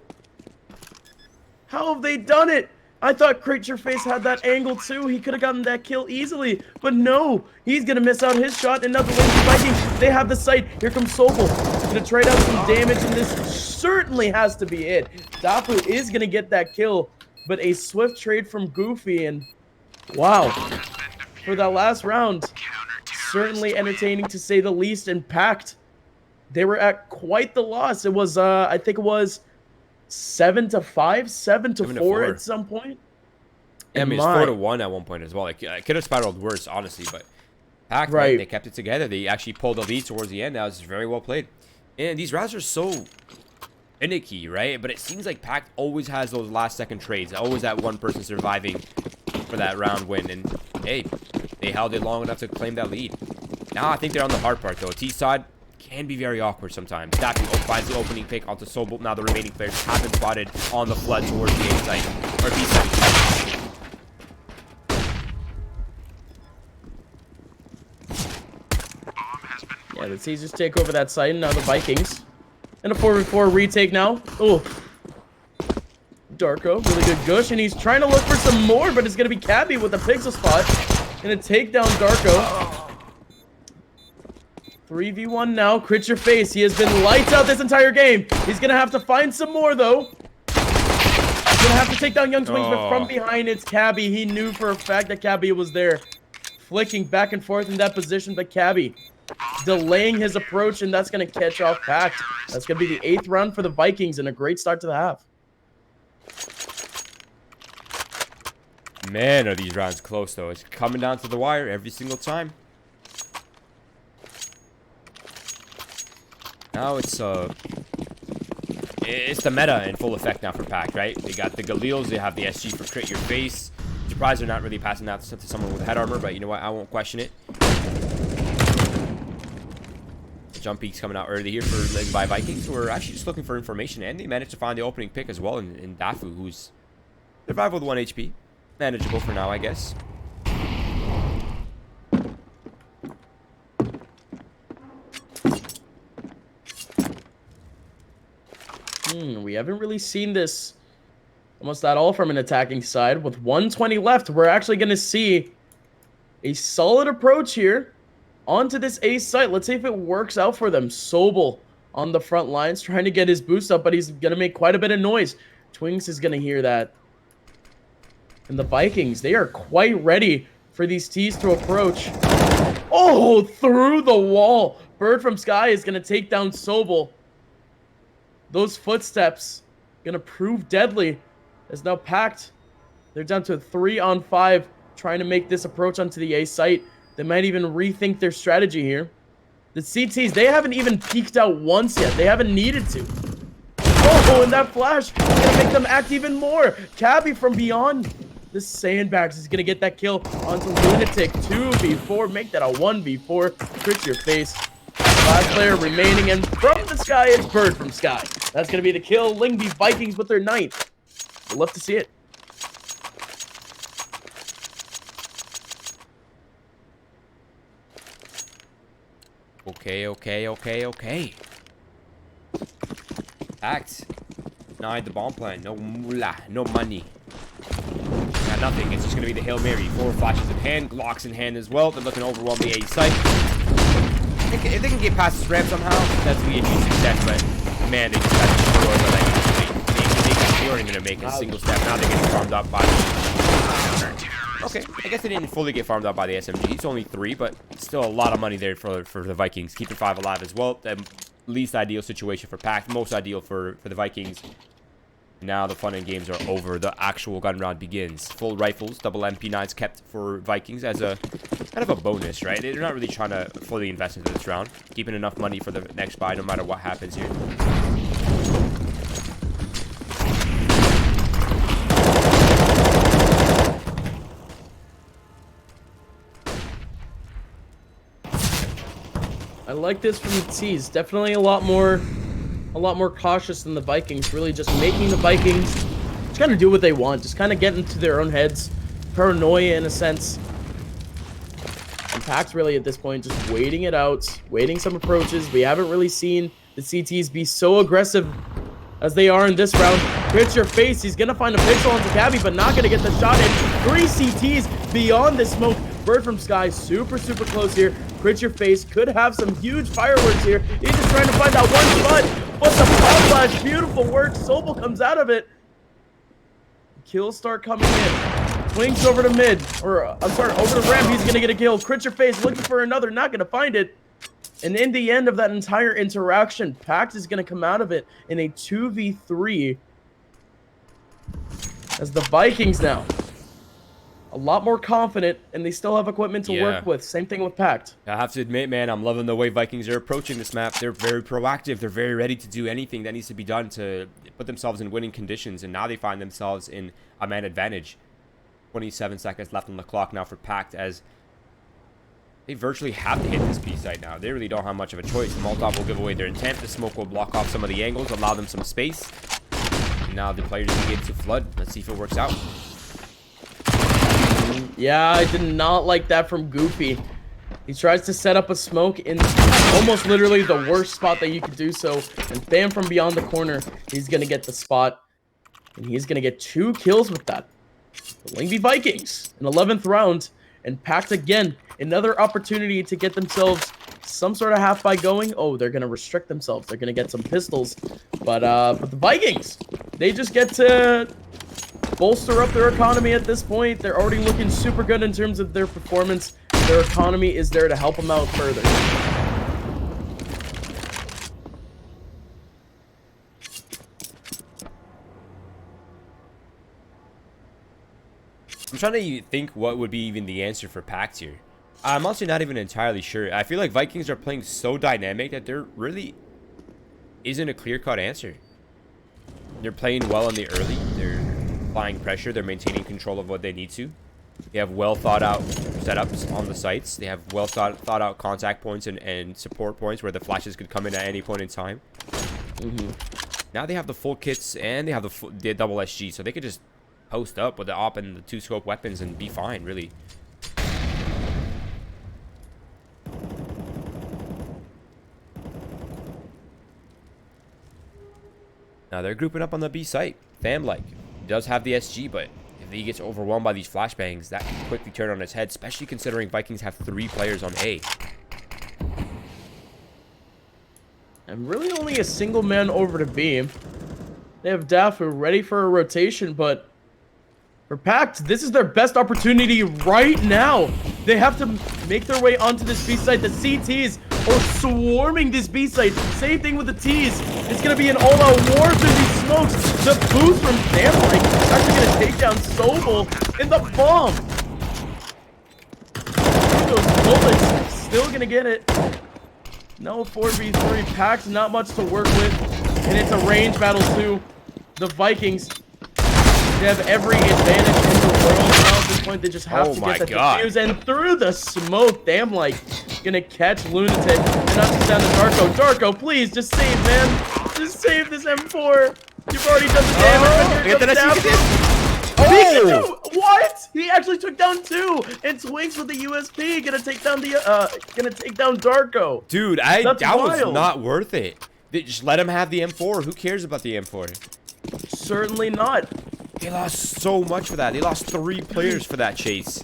How have they done it? I thought Creature Face had that angle too. He could have gotten that kill easily. But no, he's going to miss out his shot. And now the Lyngby Vikings, they have the sight. Here comes Sobel. He's going to trade out some damage, and this certainly has to be it. Dafu is going to get that kill, but a swift trade from Goofy, and wow. For that last round, certainly entertaining to say the least. And PACT, they were at quite the loss. It was, I think it was 7-5, 7-4 at some point. Yeah, I mean, it's 4-1 at one point as well. Like, it could have spiraled worse, honestly, but PACT, right, man, they kept it together. They actually pulled the lead towards the end. That was very well played. And these rounds are so finicky, right? But it seems like PACT always has those last-second trades. Always that one person surviving for that round win. And, hey, they held it long enough to claim that lead. Now I think they're on the hard part, though. T side can be very awkward sometimes. Dafu finds the opening pick onto Sobel. Now the remaining players have been spotted on the flood towards the A site, or B site. Yeah, the T's just take over that site, and now the Vikings. And a 4v4 retake now. Oh, Darko, really good gush, and he's trying to look for some more, but it's going to be Cabby with a pixel spot. Gonna take down Darko. 3v1 now. Crit your face. He has been lights out this entire game. He's gonna have to find some more, though. He's gonna have to take down Young Twinks, but from behind it's Cabby. He knew for a fact that Cabby was there. Flicking back and forth in that position, but Cabby delaying his approach, and that's gonna catch off PACT. That's gonna be the 8th round for the Vikings, and a great start to the half. Man, are these rounds close, though. It's coming down to the wire every single time. Now it's the meta in full effect now for PACT, right? They got the Galils, they have the SG for crit your face. Surprised they're not really passing that to someone with head armor, but you know what? I won't question it. The jump peak's coming out early here for Lyngby Vikings, who are actually just looking for information, and they managed to find the opening pick as well in Dafu, who's survived with 1 HP. Manageable for now, I guess. We haven't really seen this almost at all from an attacking side. With 120 left, we're actually going to see a solid approach here onto this A site. Let's see if it works out for them. Sobel on the front lines trying to get his boost up, but he's going to make quite a bit of noise. Twinks is going to hear that. And the Vikings, they are quite ready for these T's to approach. Oh, through the wall. Bird from Sky is going to take down Sobel. Those footsteps going to prove deadly. As now PACT, they're down to 3-on-5, trying to make this approach onto the A site. They might even rethink their strategy here. The CTs, they haven't even peeked out once yet. They haven't needed to. Oh, and that flash is going to make them act even more. Cabby from beyond the Sandbags is going to get that kill onto Lunatic. 2v4, make that a 1v4. Crit your face. Last player remaining, and from the sky is Bird from Sky. That's going to be the kill. Lyngby Vikings with their 9th. We'll love to see it. Okay. PACT. Denied the bomb plan. No moolah. No money. Got nothing. It's just going to be the Hail Mary. 4 flashes in hand. Glocks in hand as well. They're looking to overwhelm the A site. If they can get past this ramp somehow, that's the huge success. But, man, they just got destroyed. They weren't going to make a single step. Now they get farmed up by the... Okay, I guess they didn't fully get farmed out by the SMG. It's only 3, but still a lot of money there for the Vikings. Keeping 5 alive as well. The least ideal situation for PACT. Most ideal for the Vikings. Now the fun and games are over. The actual gun round begins. Full rifles, double MP9s kept for Vikings as a kind of a bonus, right? They're not really trying to fully invest into this round. Keeping enough money for the next buy no matter what happens here. I like this from the T's. Definitely a lot more cautious than the Vikings. Really just making the Vikings just kind of do what they want. Just kind of get into their own heads. Paranoia in a sense. And PACT really at this point just waiting it out. Waiting some approaches. We haven't really seen the CTs be so aggressive as they are in this round. Crit your face. He's going to find a pixel onto Cabby, but not going to get the shot in. 3 CTs beyond this smoke. Bird from Sky super close here. Crit your face. Could have some huge fireworks here. He's just trying to find that one spot. But the pop flash, beautiful work. Sobel comes out of it. Kills start coming in. Twinks over to mid. Or, I'm sorry, over to ramp. He's going to get a kill. Crit your face. Looking for another. Not going to find it. And in the end of that entire interaction, PACT is going to come out of it in a 2v3. As the Vikings now. A lot more confident, and they still have equipment to work with. Same thing with PACT. I have to admit, man, I'm loving the way Vikings are approaching this map. They're very proactive. They're very ready to do anything that needs to be done to put themselves in winning conditions, and now they find themselves in a man advantage. 27 seconds left on the clock now for PACT, as they virtually have to hit this B site now. They really don't have much of a choice. The Molotov will give away their intent. The smoke will block off some of the angles, allow them some space. And now the players begin to flood. Let's see if it works out. Yeah, I did not like that from Goofy. He tries to set up a smoke in almost literally the worst spot that you could do so. And bam, from beyond the corner, he's going to get the spot. And he's going to get 2 kills with that. The Lyngby Vikings, an 11th round. And PACT again, another opportunity to get themselves some sort of half buy going. Oh, they're going to restrict themselves. They're going to get some pistols. But the Vikings, they just get to bolster up their economy at this point. They're already looking super good in terms of their performance. Their economy is there to help them out further. I'm trying to think what would be even the answer for PACT here. I'm also not even entirely sure. I feel like Vikings are playing so dynamic that there really isn't a clear-cut answer. They're playing well in the early. They're applying pressure. They're maintaining control of what they need to. They have well thought out setups on the sites. They have well thought out contact points and support points where the flashes could come in at any point in time. Now they have the full kits and they have the double SG, so they could just post up with the op and the 2 scope weapons and be fine, really. Now they're grouping up on the B site. Fam-like does have the SG, but if he gets overwhelmed by these flashbangs, that can quickly turn on his head, especially considering Vikings have 3 players on A. And really only a single man over to B. They have Dafu ready for a rotation, but for PACT, this is their best opportunity right now. They have to make their way onto this B site. The CTs are swarming this B site. Same thing with the T's. It's going to be an all-out war through these smokes. The boost from Family is actually going to take down Sobel in the bomb. Those bullets still going to get it. No 4v3. PACT, not much to work with. And it's a range battle too. The Vikings They have every advantage in the world now. At this point, they just have to get the defuse. And through the smoke, damn, like, gonna catch Lunatic. And knocks down to Darko. Darko, please, just save, man. Just save this M4. You've already done the damage. Oh! What? He actually took down 2, and Twinks with the USP gonna take down Darko. Dude, that was not worth it. They just let him have the M4. Who cares about the M4? Certainly not. They lost so much for that. They lost 3 players for that chase.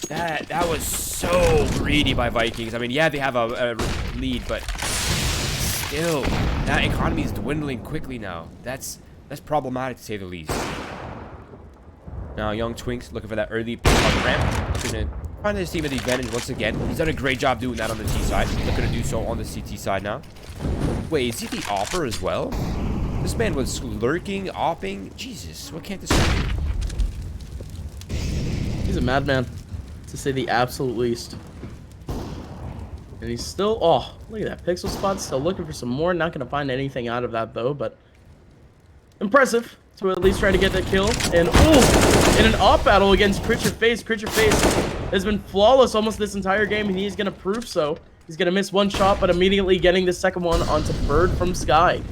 That was so greedy by Vikings. I mean, yeah, they have a lead, but still, that economy is dwindling quickly now. That's problematic to say the least. Now, young Twinks looking for that early pick on the ramp. Gonna find his team at the advantage once again. He's done a great job doing that on the T side. He's looking to do so on the CT side now. Wait, is he the opper as well? This man was lurking, opping. Jesus, what can't this guy do? He's a madman, to say the absolute least. And he's still, oh, look at that pixel spot. Still looking for some more. Not going to find anything out of that, though, but impressive to at least try to get that kill. And, ooh, in an off battle against Creature Face. Creature Face has been flawless almost this entire game, and he's going to prove so. He's going to miss 1 shot, but immediately getting the second one onto Bird from Sky.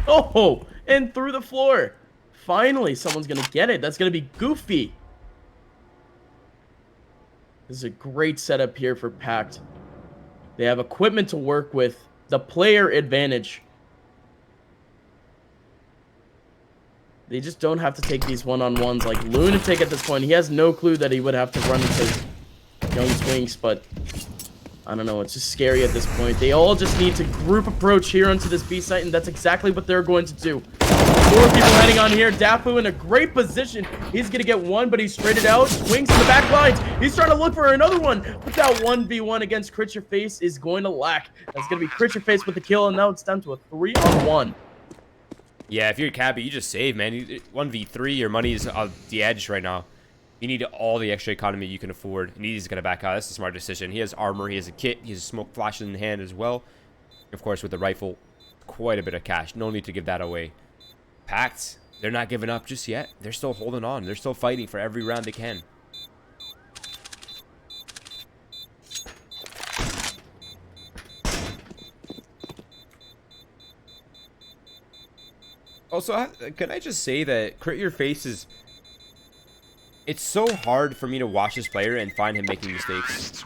Oh, and through the floor. Finally, someone's going to get it. That's going to be Goofy. This is a great setup here for PACT. They have equipment to work with. The player advantage. They just don't have to take these one-on-ones like Lunatic at this point. He has no clue that he would have to run into young Twinks, but I don't know. It's just scary at this point. They all just need to group approach here onto this B site, and that's exactly what they're going to do. 4 people heading on here. Dafu in a great position. He's going to get 1, but he's straight it out. Twinks in the back lines. He's trying to look for another one, but that 1v1 against Creature Face is going to lack. That's going to be Creature Face with the kill, and now it's down to a 3-on-1. Yeah, if you're Cabby, you just save, man. 1v3, your money is on the edge right now. You need all the extra economy you can afford, and he's going to back out. That's a smart decision. He has armor, he has a kit, he has a smoke flash in hand as well. Of course, with the rifle, quite a bit of cash. No need to give that away. PACT, they're not giving up just yet. They're still holding on. They're still fighting for every round they can. Also, can I just say that Crit Your Face is... It's so hard for me to watch this player and find him making mistakes.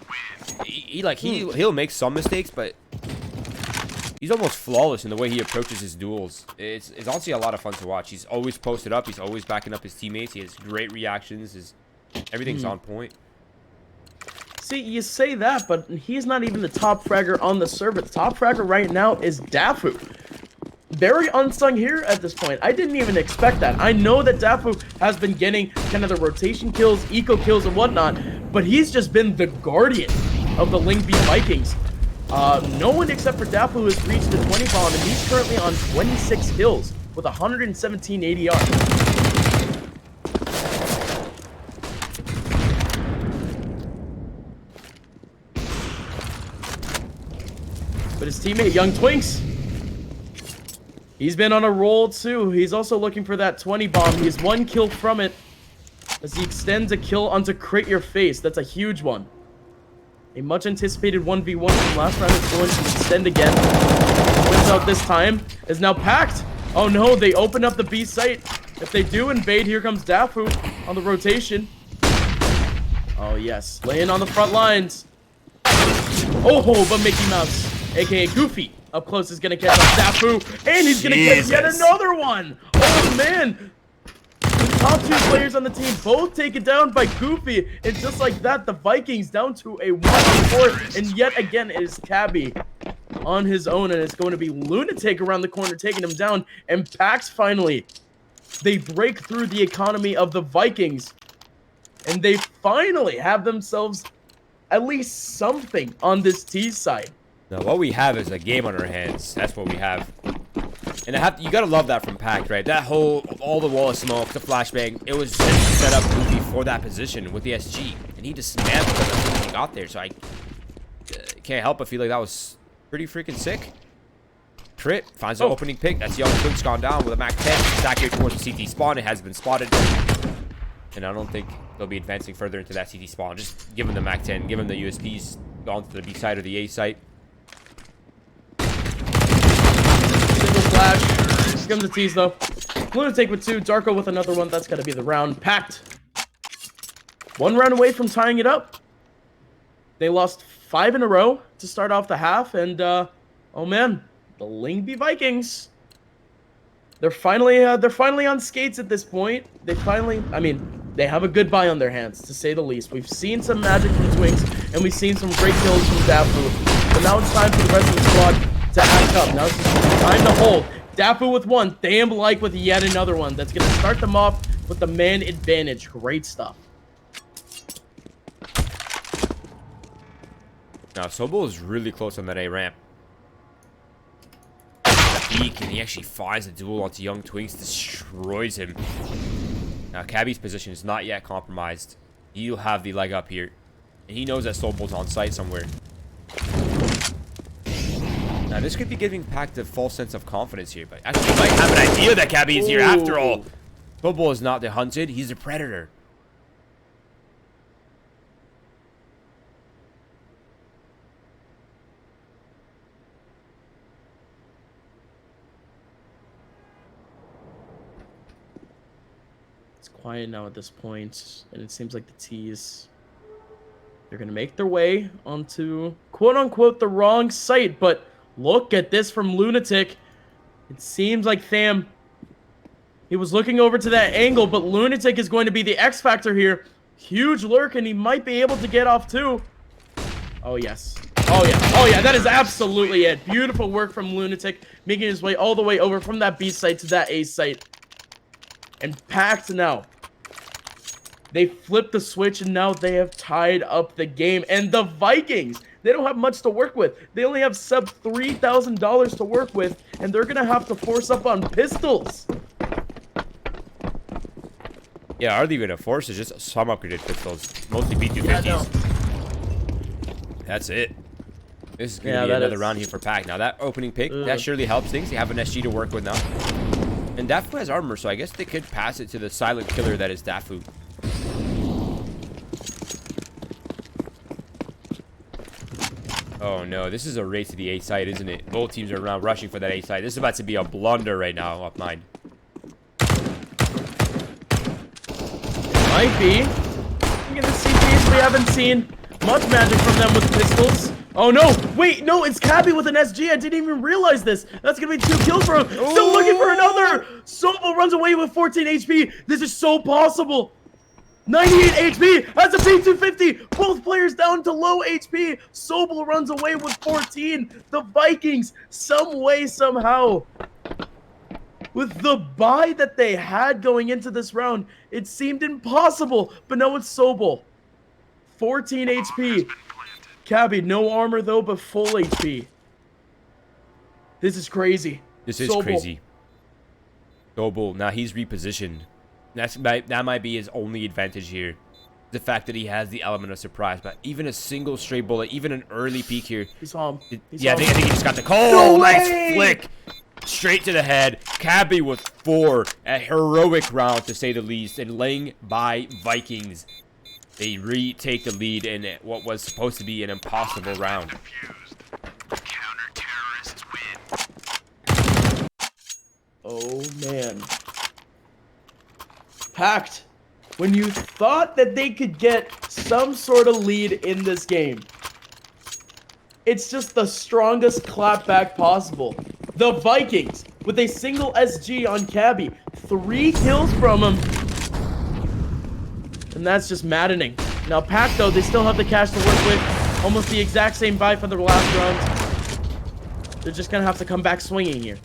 He'll make some mistakes, but he's almost flawless in the way he approaches his duels. It's honestly a lot of fun to watch. He's always posted up. He's always backing up his teammates. He has great reactions. Everything's on point. See, you say that, but he's not even the top fragger on the server. The top fragger right now is Dafu. Very unsung here at this point. I didn't even expect that. I know that Dafu has been getting kind of the rotation kills, eco kills, and whatnot, but he's just been the guardian of the Lyngby Vikings. No one except for Dafu has reached the 20 bomb, and he's currently on 26 kills with 117 ADR. But his teammate, Young Twinks, he's been on a roll too. He's also looking for that 20 bomb. He has 1 kill from it as he extends a kill onto Crit Your Face. That's a huge one. A much anticipated 1v1 from last round is going to extend again. Wins out this time is now PACT. Oh no, they open up the B site. If they do invade, here comes Dafu on the rotation. Oh yes, laying on the front lines. Oh, but Mickey Mouse, aka Goofy, up close is gonna catch up Dafu, and he's gonna get yet another one. Oh man, the top 2 players on the team both taken down by Goofy, and just like that, the Vikings down to a 1-4, and yet again it is Cabby on his own, and it's going to be Lunatic around the corner taking him down, and PACT finally, they break through the economy of the Vikings, and they finally have themselves at least something on this T side. Now, what we have is a game on our hands. That's what we have. And you gotta love that from PACT, right? That all the wall of smoke, the flashbang, it was just set up Goofy for that position with the SG. And he dismantled it until he got there. So I can't help but feel like that was pretty freaking sick. Crit finds the opening pick. That's Young Twinks gone down with a MAC 10. Stack here towards the CT spawn. It has been spotted. And I don't think they'll be advancing further into that CT spawn. Just give them the MAC 10. Give them the USPs onto the B side or the A site. Single flash. Here comes the T's though. Lunatic with 2. Darko with another one. That's got to be the round. PACT. 1 round away from tying it up. They lost 5 in a row to start off the half. And, oh man, the Lyngby Vikings. They're finally on skates at this point. They finally, I mean, they have a good buy on their hands, to say the least. We've seen some magic from Twinks, and we've seen some great kills from Dafu. But now it's time for the rest of the squad to act up. Now it's just time to hold. Dafu with 1, Damn like with yet another one. That's going to start them off with the man advantage. Great stuff. Now, Sobel is really close on that A ramp. Peak, and he actually finds a duel onto Young Twinks, destroys him. Now, Cabby's position is not yet compromised. He'll have the leg up here. And he knows that Sobel's on site somewhere. Now, this could be giving PACT a false sense of confidence here, but actually, he might have an idea that Cabby is here after all. Sobel is not the hunted, he's the predator. Quiet now at this point, and it seems like the T's, they're gonna make their way onto quote-unquote the wrong site. But look at this from Lunatic. It seems like Tham, he was looking over to that angle, but Lunatic is going to be the X factor here. Huge lurk, and he might be able to get off too. Oh yes, oh yeah, that is absolutely it. Beautiful work from Lunatic, making his way all the way over from that B site to that A site. And PACT now, they flipped the switch, and now they have tied up the game. And the Vikings, they don't have much to work with. They only have sub $3,000 to work with, and they're going to have to force up on pistols. Yeah, hardly even a force, it's just some upgraded pistols. Mostly P250s. Yeah, no. That's it. This is going to be another round here for PACT. Now, that opening pick, that surely helps things. They have an SG to work with now. And Dafu has armor, so I guess they could pass it to the silent killer that is Dafu. Oh no, this is a race to the A site, isn't it? Both teams are around rushing for that A site. This is about to be a blunder right now, Upmind. Might be. Look at the CPs. We haven't seen much magic from them with pistols. Oh no! Wait, no, it's Cabby with an SG. I didn't even realize this. That's gonna be 2 kills for him. Still looking for another. Sobel runs away with 14 HP. This is so possible. 98 HP. That's a P250. Both players down to low HP. Sobel runs away with 14. The Vikings, some way, somehow, with the buy that they had going into this round, it seemed impossible. But no, it's Sobel. 14 HP. Cabby, no armor though, but full HP. This is crazy. This is crazy. Sobel, now he's repositioned. That might be his only advantage here. The fact that he has the element of surprise. But even a single stray bullet, even an early peek here. He saw him. I think he just got the call. No nice flick. Straight to the head. Cabby with 4. A heroic round, to say the least. And Lyngby Vikings, they retake the lead in what was supposed to be an impossible round. Oh, man. PACT, when you thought that they could get some sort of lead in this game, it's just the strongest clapback possible. The Vikings, with a single SG on Cabby, 3 kills from him. And that's just maddening. Now, PACT, though, they still have the cash to work with. Almost the exact same buy for the last round. They're just going to have to come back swinging here.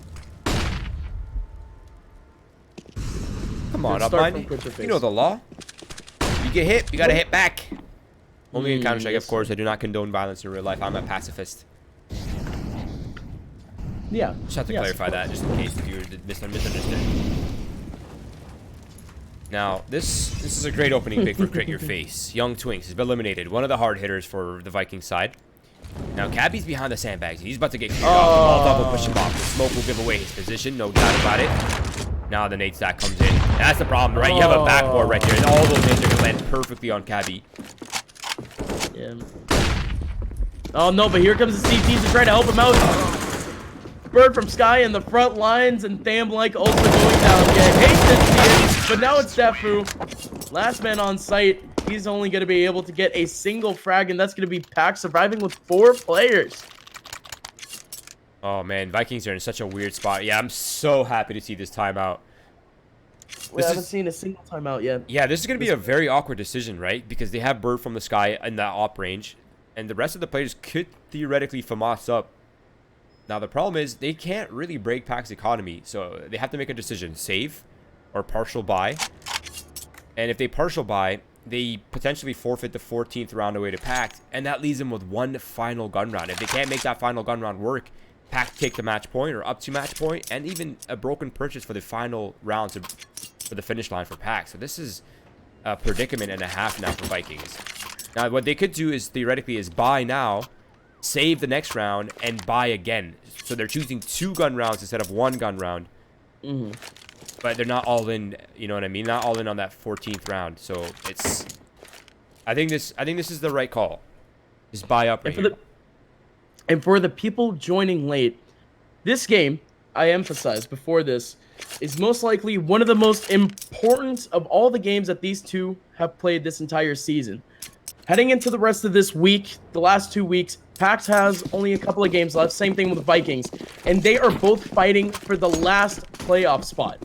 Come on, Upmind. You know the law. You get hit, you got to hit back. Only in Counter-Strike, of course. I do not condone violence in real life. I'm a pacifist. Yeah. Just have to clarify that, just in case if you were misunderstood. Now, this is a great opening pick for Crit Your Face. Young Twinks has been eliminated. One of the hard hitters for the Viking side. Now, Cabby's behind the sandbags. He's about to get cleared off. The Molotov will push him off. The smoke will give away his position. No doubt about it. Now the nade stack comes in. That's the problem, right? You have a backboard right there. And all those nades are going to land perfectly on Cabby. Yeah. Oh, no, but here comes the CTs to try to help him out. Bird from Sky in the front lines, and Tham-like also going down. Yeah, hates to see it, but now it's Defu. Last man on site. He's only going to be able to get a single frag, and that's going to be PACT surviving with 4 players. Oh, man. Vikings are in such a weird spot. Yeah, I'm so happy to see this timeout. We haven't seen a single timeout yet. Yeah, this is going to be a very awkward decision, right? Because they have Bird from the Sky in that op range, and the rest of the players could theoretically FAMAS up. Now, the problem is they can't really break PACT's economy, so they have to make a decision. Save or partial buy. And if they partial buy, they potentially forfeit the 14th round away to PACT, and that leaves them with one final gun round. If they can't make that final gun round work, PACT take the match point or up to match point, and even a broken purchase for the final round for the finish line for PACT. So this is a predicament and a half now for Vikings. Now, what they could do is theoretically is buy now, save the next round, and buy again. So they're choosing 2 gun rounds instead of 1 gun round. But they're not all in, you know what I mean? Not all in on that 14th round. So it's, I think this is the right call. Just buy up right here. And for the people joining late, this game, I emphasized before this, is most likely one of the most important of all the games that these two have played this entire season. Heading into the rest of this week, the last 2 weeks, PACT has only a couple of games left. Same thing with the Vikings. And they are both fighting for the last playoff spot.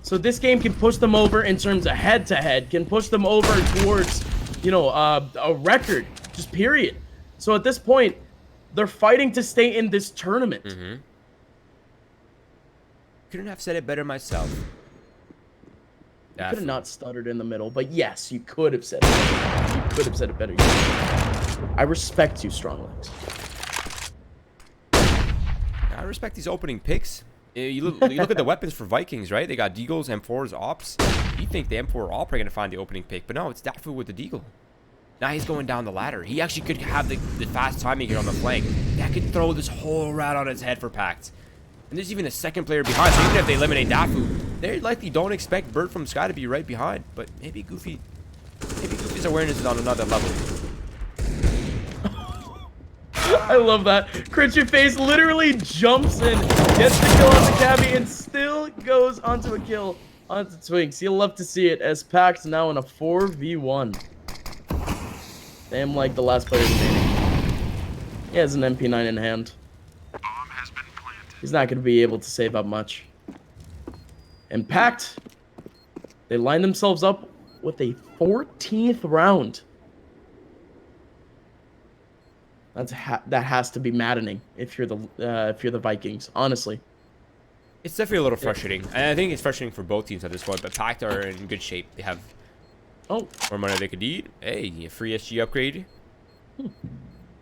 So this game can push them over in terms of head-to-head, can push them over towards, you know, a record, just period. So at this point, they're fighting to stay in this tournament. Couldn't have said it better myself. You could have not stuttered in the middle, but yes, you could have said it better. You could have said it better. I respect you, Strong Legs. I respect these opening picks. You look at the weapons for Vikings, right? They got Deagles, M4s, Ops. You think the M4 Op are going to find the opening pick, but no, it's Dafu with the Deagle. Now he's going down the ladder. He actually could have the fast timing here on the flank. That could throw this whole round on its head for PACT. And there's even a second player behind, so even if they eliminate Dafu, they likely don't expect Bird from Sky to be right behind. But maybe Goofy's awareness is on another level. I love that. Cringy Face literally jumps in, gets the kill on the Cabby, and still goes onto a kill onto Twinks. You'll love to see it as PACT now in a 4v1. Damn, like the last player remaining. He has an MP9 in hand. He's not going to be able to save up much. And PACT, they line themselves up with a 14th round. That has to be maddening if you're the Vikings, honestly. It's definitely a little frustrating. And I think it's frustrating for both teams at this point, but PACT are in good shape. They have more money they could eat. Hey, a free SG upgrade.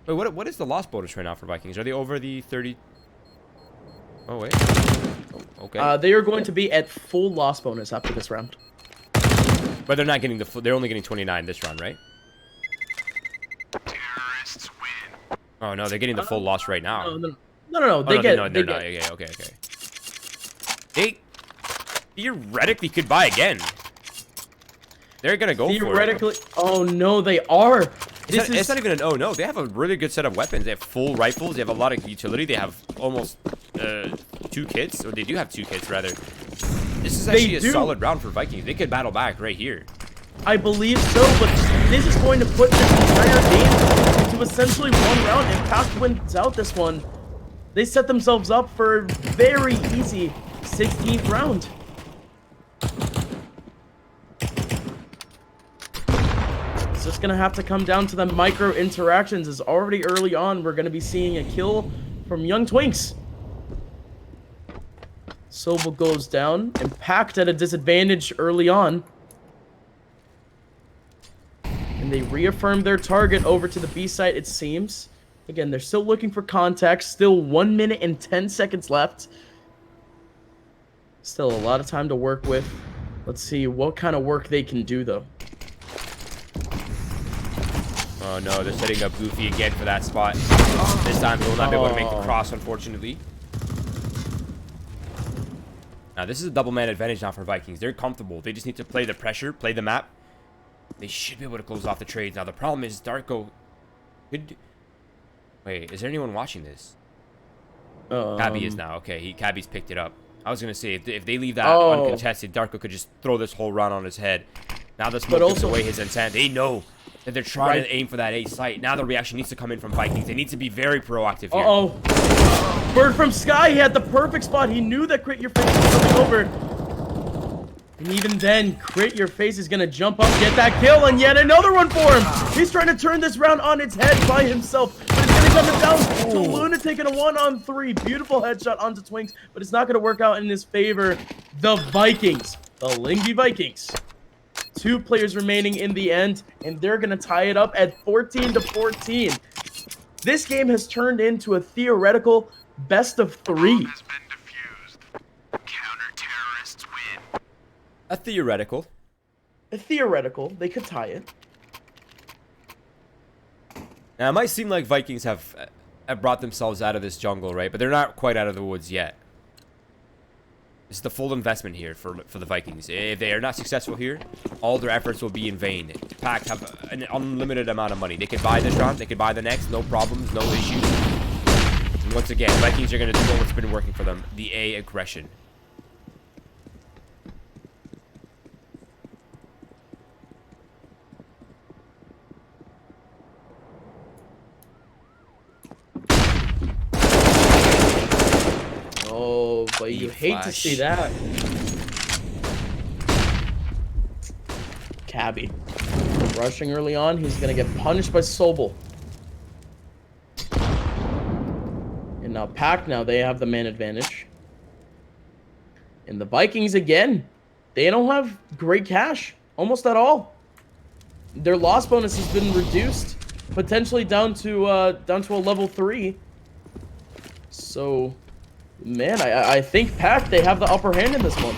Wait, what is the loss bonus right now for Vikings? Are they over the 30? Oh, wait. Oh, okay. They are going to be at full loss bonus after this round. But they're not getting the full. They're only getting 29 this round, right? Terrorists win. Oh, no, they're getting the full loss right now. No. They're not. Okay. They theoretically could buy again. They're going to go for it. Theoretically. Oh, no, they are. It's not even an oh no. They have a really good set of weapons. They have full rifles. They have a lot of utility. They have almost 2 kits. Or they do have 2 kits, rather. This is actually a solid round for Vikings. They could battle back right here. I believe so, but this is going to put this entire game into essentially 1 round. If PACT wins out this one, they set themselves up for a very easy 16th round. It's just going to have to come down to the micro interactions, as already early on we're going to be seeing a kill from Young Twinks. Sobel goes down, and PACT at a disadvantage early on. And they reaffirm their target over to the B site, it seems. Again, they're still looking for contact. Still 1 minute and 10 seconds left. Still a lot of time to work with. Let's see what kind of work they can do, though. Oh no, they're setting up Goofy again for that spot. This time he will not be able to make the cross, unfortunately. Now this is a double man advantage now for Vikings. They're comfortable. They just need to play the pressure, play the map. They should be able to close off the trades. Now the problem is Darko could... Wait, is there anyone watching this? Cabby is now. Okay, Cabby's picked it up. I was gonna say if they leave that uncontested, Darko could just throw this whole run on his head. Now the smoke gives away his intent. They know that they're trying to aim for that A site. Now the reaction needs to come in from Vikings. They need to be very proactive here. Bird from Sky, he had the perfect spot. He knew that Crit Your Face was coming over. And even then, Crit Your Face is gonna jump up, get that kill, and yet another one for him. He's trying to turn this round on its head by himself. But it's gonna come down to Lunatic in a 1-on-3. Beautiful headshot onto Twinks, but it's not gonna work out in his favor. The Vikings, the Lyngby Vikings. 2 players remaining in the end, and they're going to tie it up at 14-14. This game has turned into a theoretical best of 3. A theoretical. A theoretical. They could tie it. Now, it might seem like Vikings have brought themselves out of this jungle, right? But they're not quite out of the woods yet. This is the full investment here for the Vikings. If they are not successful here, all their efforts will be in vain. PACT have an unlimited amount of money. They could buy this round, they could buy the next, no problems, no issues. And once again, Vikings are going to do what's been working for them, the A aggression. Oh, but you hate to see that. Cabby. Rushing early on, he's going to get punished by Sobel. And now PACT, now they have the man advantage. And the Vikings, again, they don't have great cash. Almost at all. Their loss bonus has been reduced. Potentially down to a level 3. So... Man, I think PACT, they have the upper hand in this one.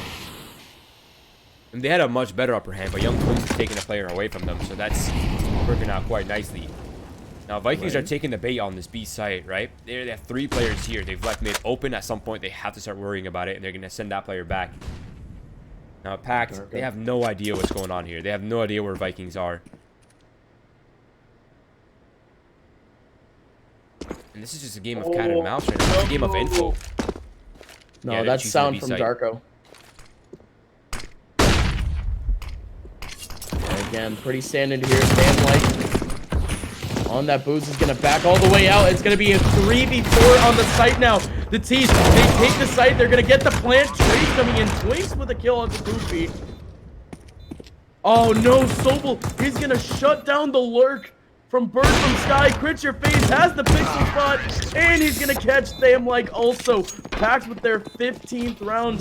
And they had a much better upper hand, but Young Twins is taking a player away from them, so that's working out quite nicely. Now, Vikings are taking the bait on this B site, right? They have 3 players here. They've left mid open. At some point, they have to start worrying about it, and they're going to send that player back. Now, PACT, they have no idea what's going on here. They have no idea where Vikings are. And this is just a game of cat and mouse right now. It's a game of info. No, yeah, that's sound from Darko. And again, pretty standard here. Sam Light on that boost is going to back all the way out. It's going to be a 3v4 on the site now. The T's, they take the site. They're going to get the plant. Trade coming in. Twinks with a kill on the Goofy. Oh no, Sobel, he's going to shut down the lurk. From Bird from Sky, Crit Your Face has the pixel spot, and he's gonna catch Sam like also. PACT with their 15th round.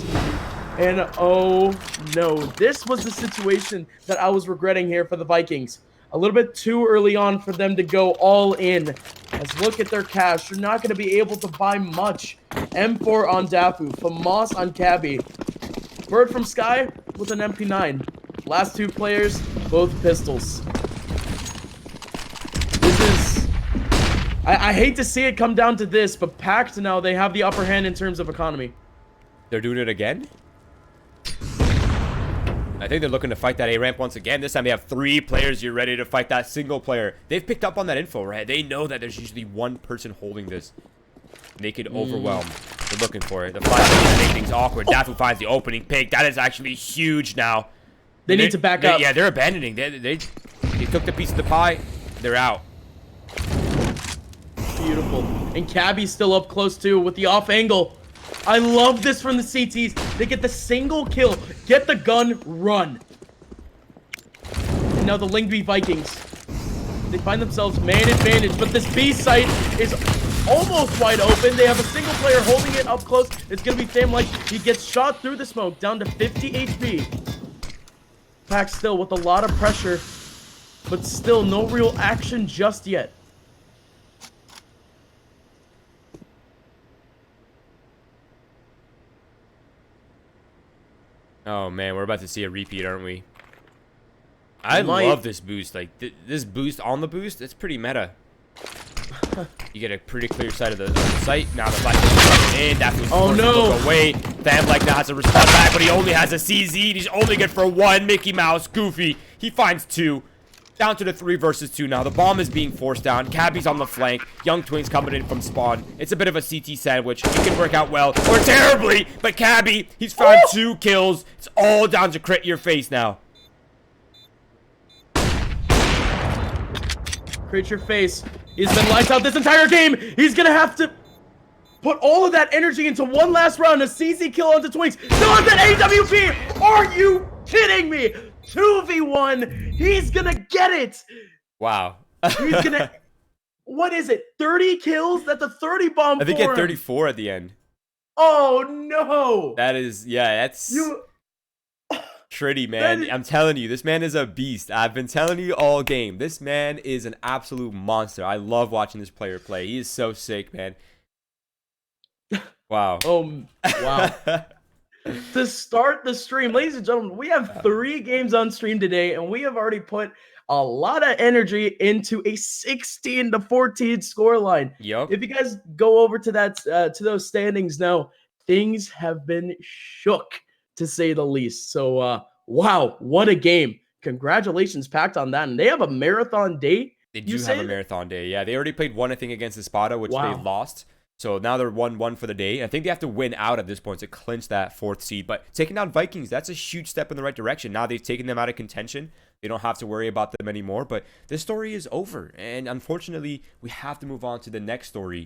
And oh no, this was the situation that I was regretting here for the Vikings. A little bit too early on for them to go all in. As look at their cash, they're not gonna be able to buy much. M4 on Dafu, Famas on Cabby. Bird from Sky with an MP9. Last 2 players, both pistols. I hate to see it come down to this, but PACT now, they have the upper hand in terms of economy. They're doing it again? I think they're looking to fight that A-ramp once again. This time they have 3 players here ready to fight that single player. They've picked up on that info, right? They know that there's usually one person holding this. They could overwhelm. They're looking for it. The flash make things awkward. Dafu finds the opening pick. That is actually huge now. They need to back up. Yeah, they're abandoning. They took the piece of the pie. They're out. Beautiful. And Cabby's still up close too with the off angle. I love this from the CTs. They get the single kill, get the gun, run. And now the Lyngby Vikings. They find themselves man advantage, but this B site is almost wide open. They have a single player holding it up close. It's going to be Sam like he gets shot through the smoke down to 50 HP. PACT still with a lot of pressure, but still no real action just yet. Oh man, we're about to see a repeat, aren't we? I love this boost. Like, this boost on the boost, it's pretty meta. You get a pretty clear sight of the site. Now the Vikings coming in. That's what's look away. Like now has to respond back, but he only has a CZ. He's only good for one. Mickey Mouse, Goofy. He finds two. Down to the 3 versus 2 now. The bomb is being forced down. Cabby's on the flank. Young Twins coming in from spawn. It's a bit of a CT sandwich. It can work out well or terribly, but Cabby, he's found 2 kills. It's all down to crit your face now. Crit your face. He's been lights out this entire game. He's gonna have to put all of that energy into one last round. A CZ kill onto Twinks. Still on that AWP. Are you kidding me? 2v1. He's gonna get it. Wow. He's gonna. What is it? 30 kills? That's a 30 bomb. I think he had 34 at the end. Oh no. That is, yeah, that's pretty, man. I'm telling you, this man is a beast. I've been telling you all game. This man is an absolute monster. I love watching this player play. He is so sick, man. Wow. Wow. To start the stream, ladies and gentlemen, we have 3 games on stream today, and we have already put a lot of energy into a 16-14 scoreline. Yep. If you guys go over to that to those standings now, things have been shook, to say the least. So, wow, what a game. Congratulations, PACT, on that. And they have a marathon day. They do have a marathon day. Yeah, they already played one, I think, against Espada, which they lost. So now they're 1-1 for the day. I think they have to win out at this point to clinch that 4th seed. But taking down Vikings, that's a huge step in the right direction. Now they've taken them out of contention. They don't have to worry about them anymore. But this story is over. And unfortunately, we have to move on to the next story.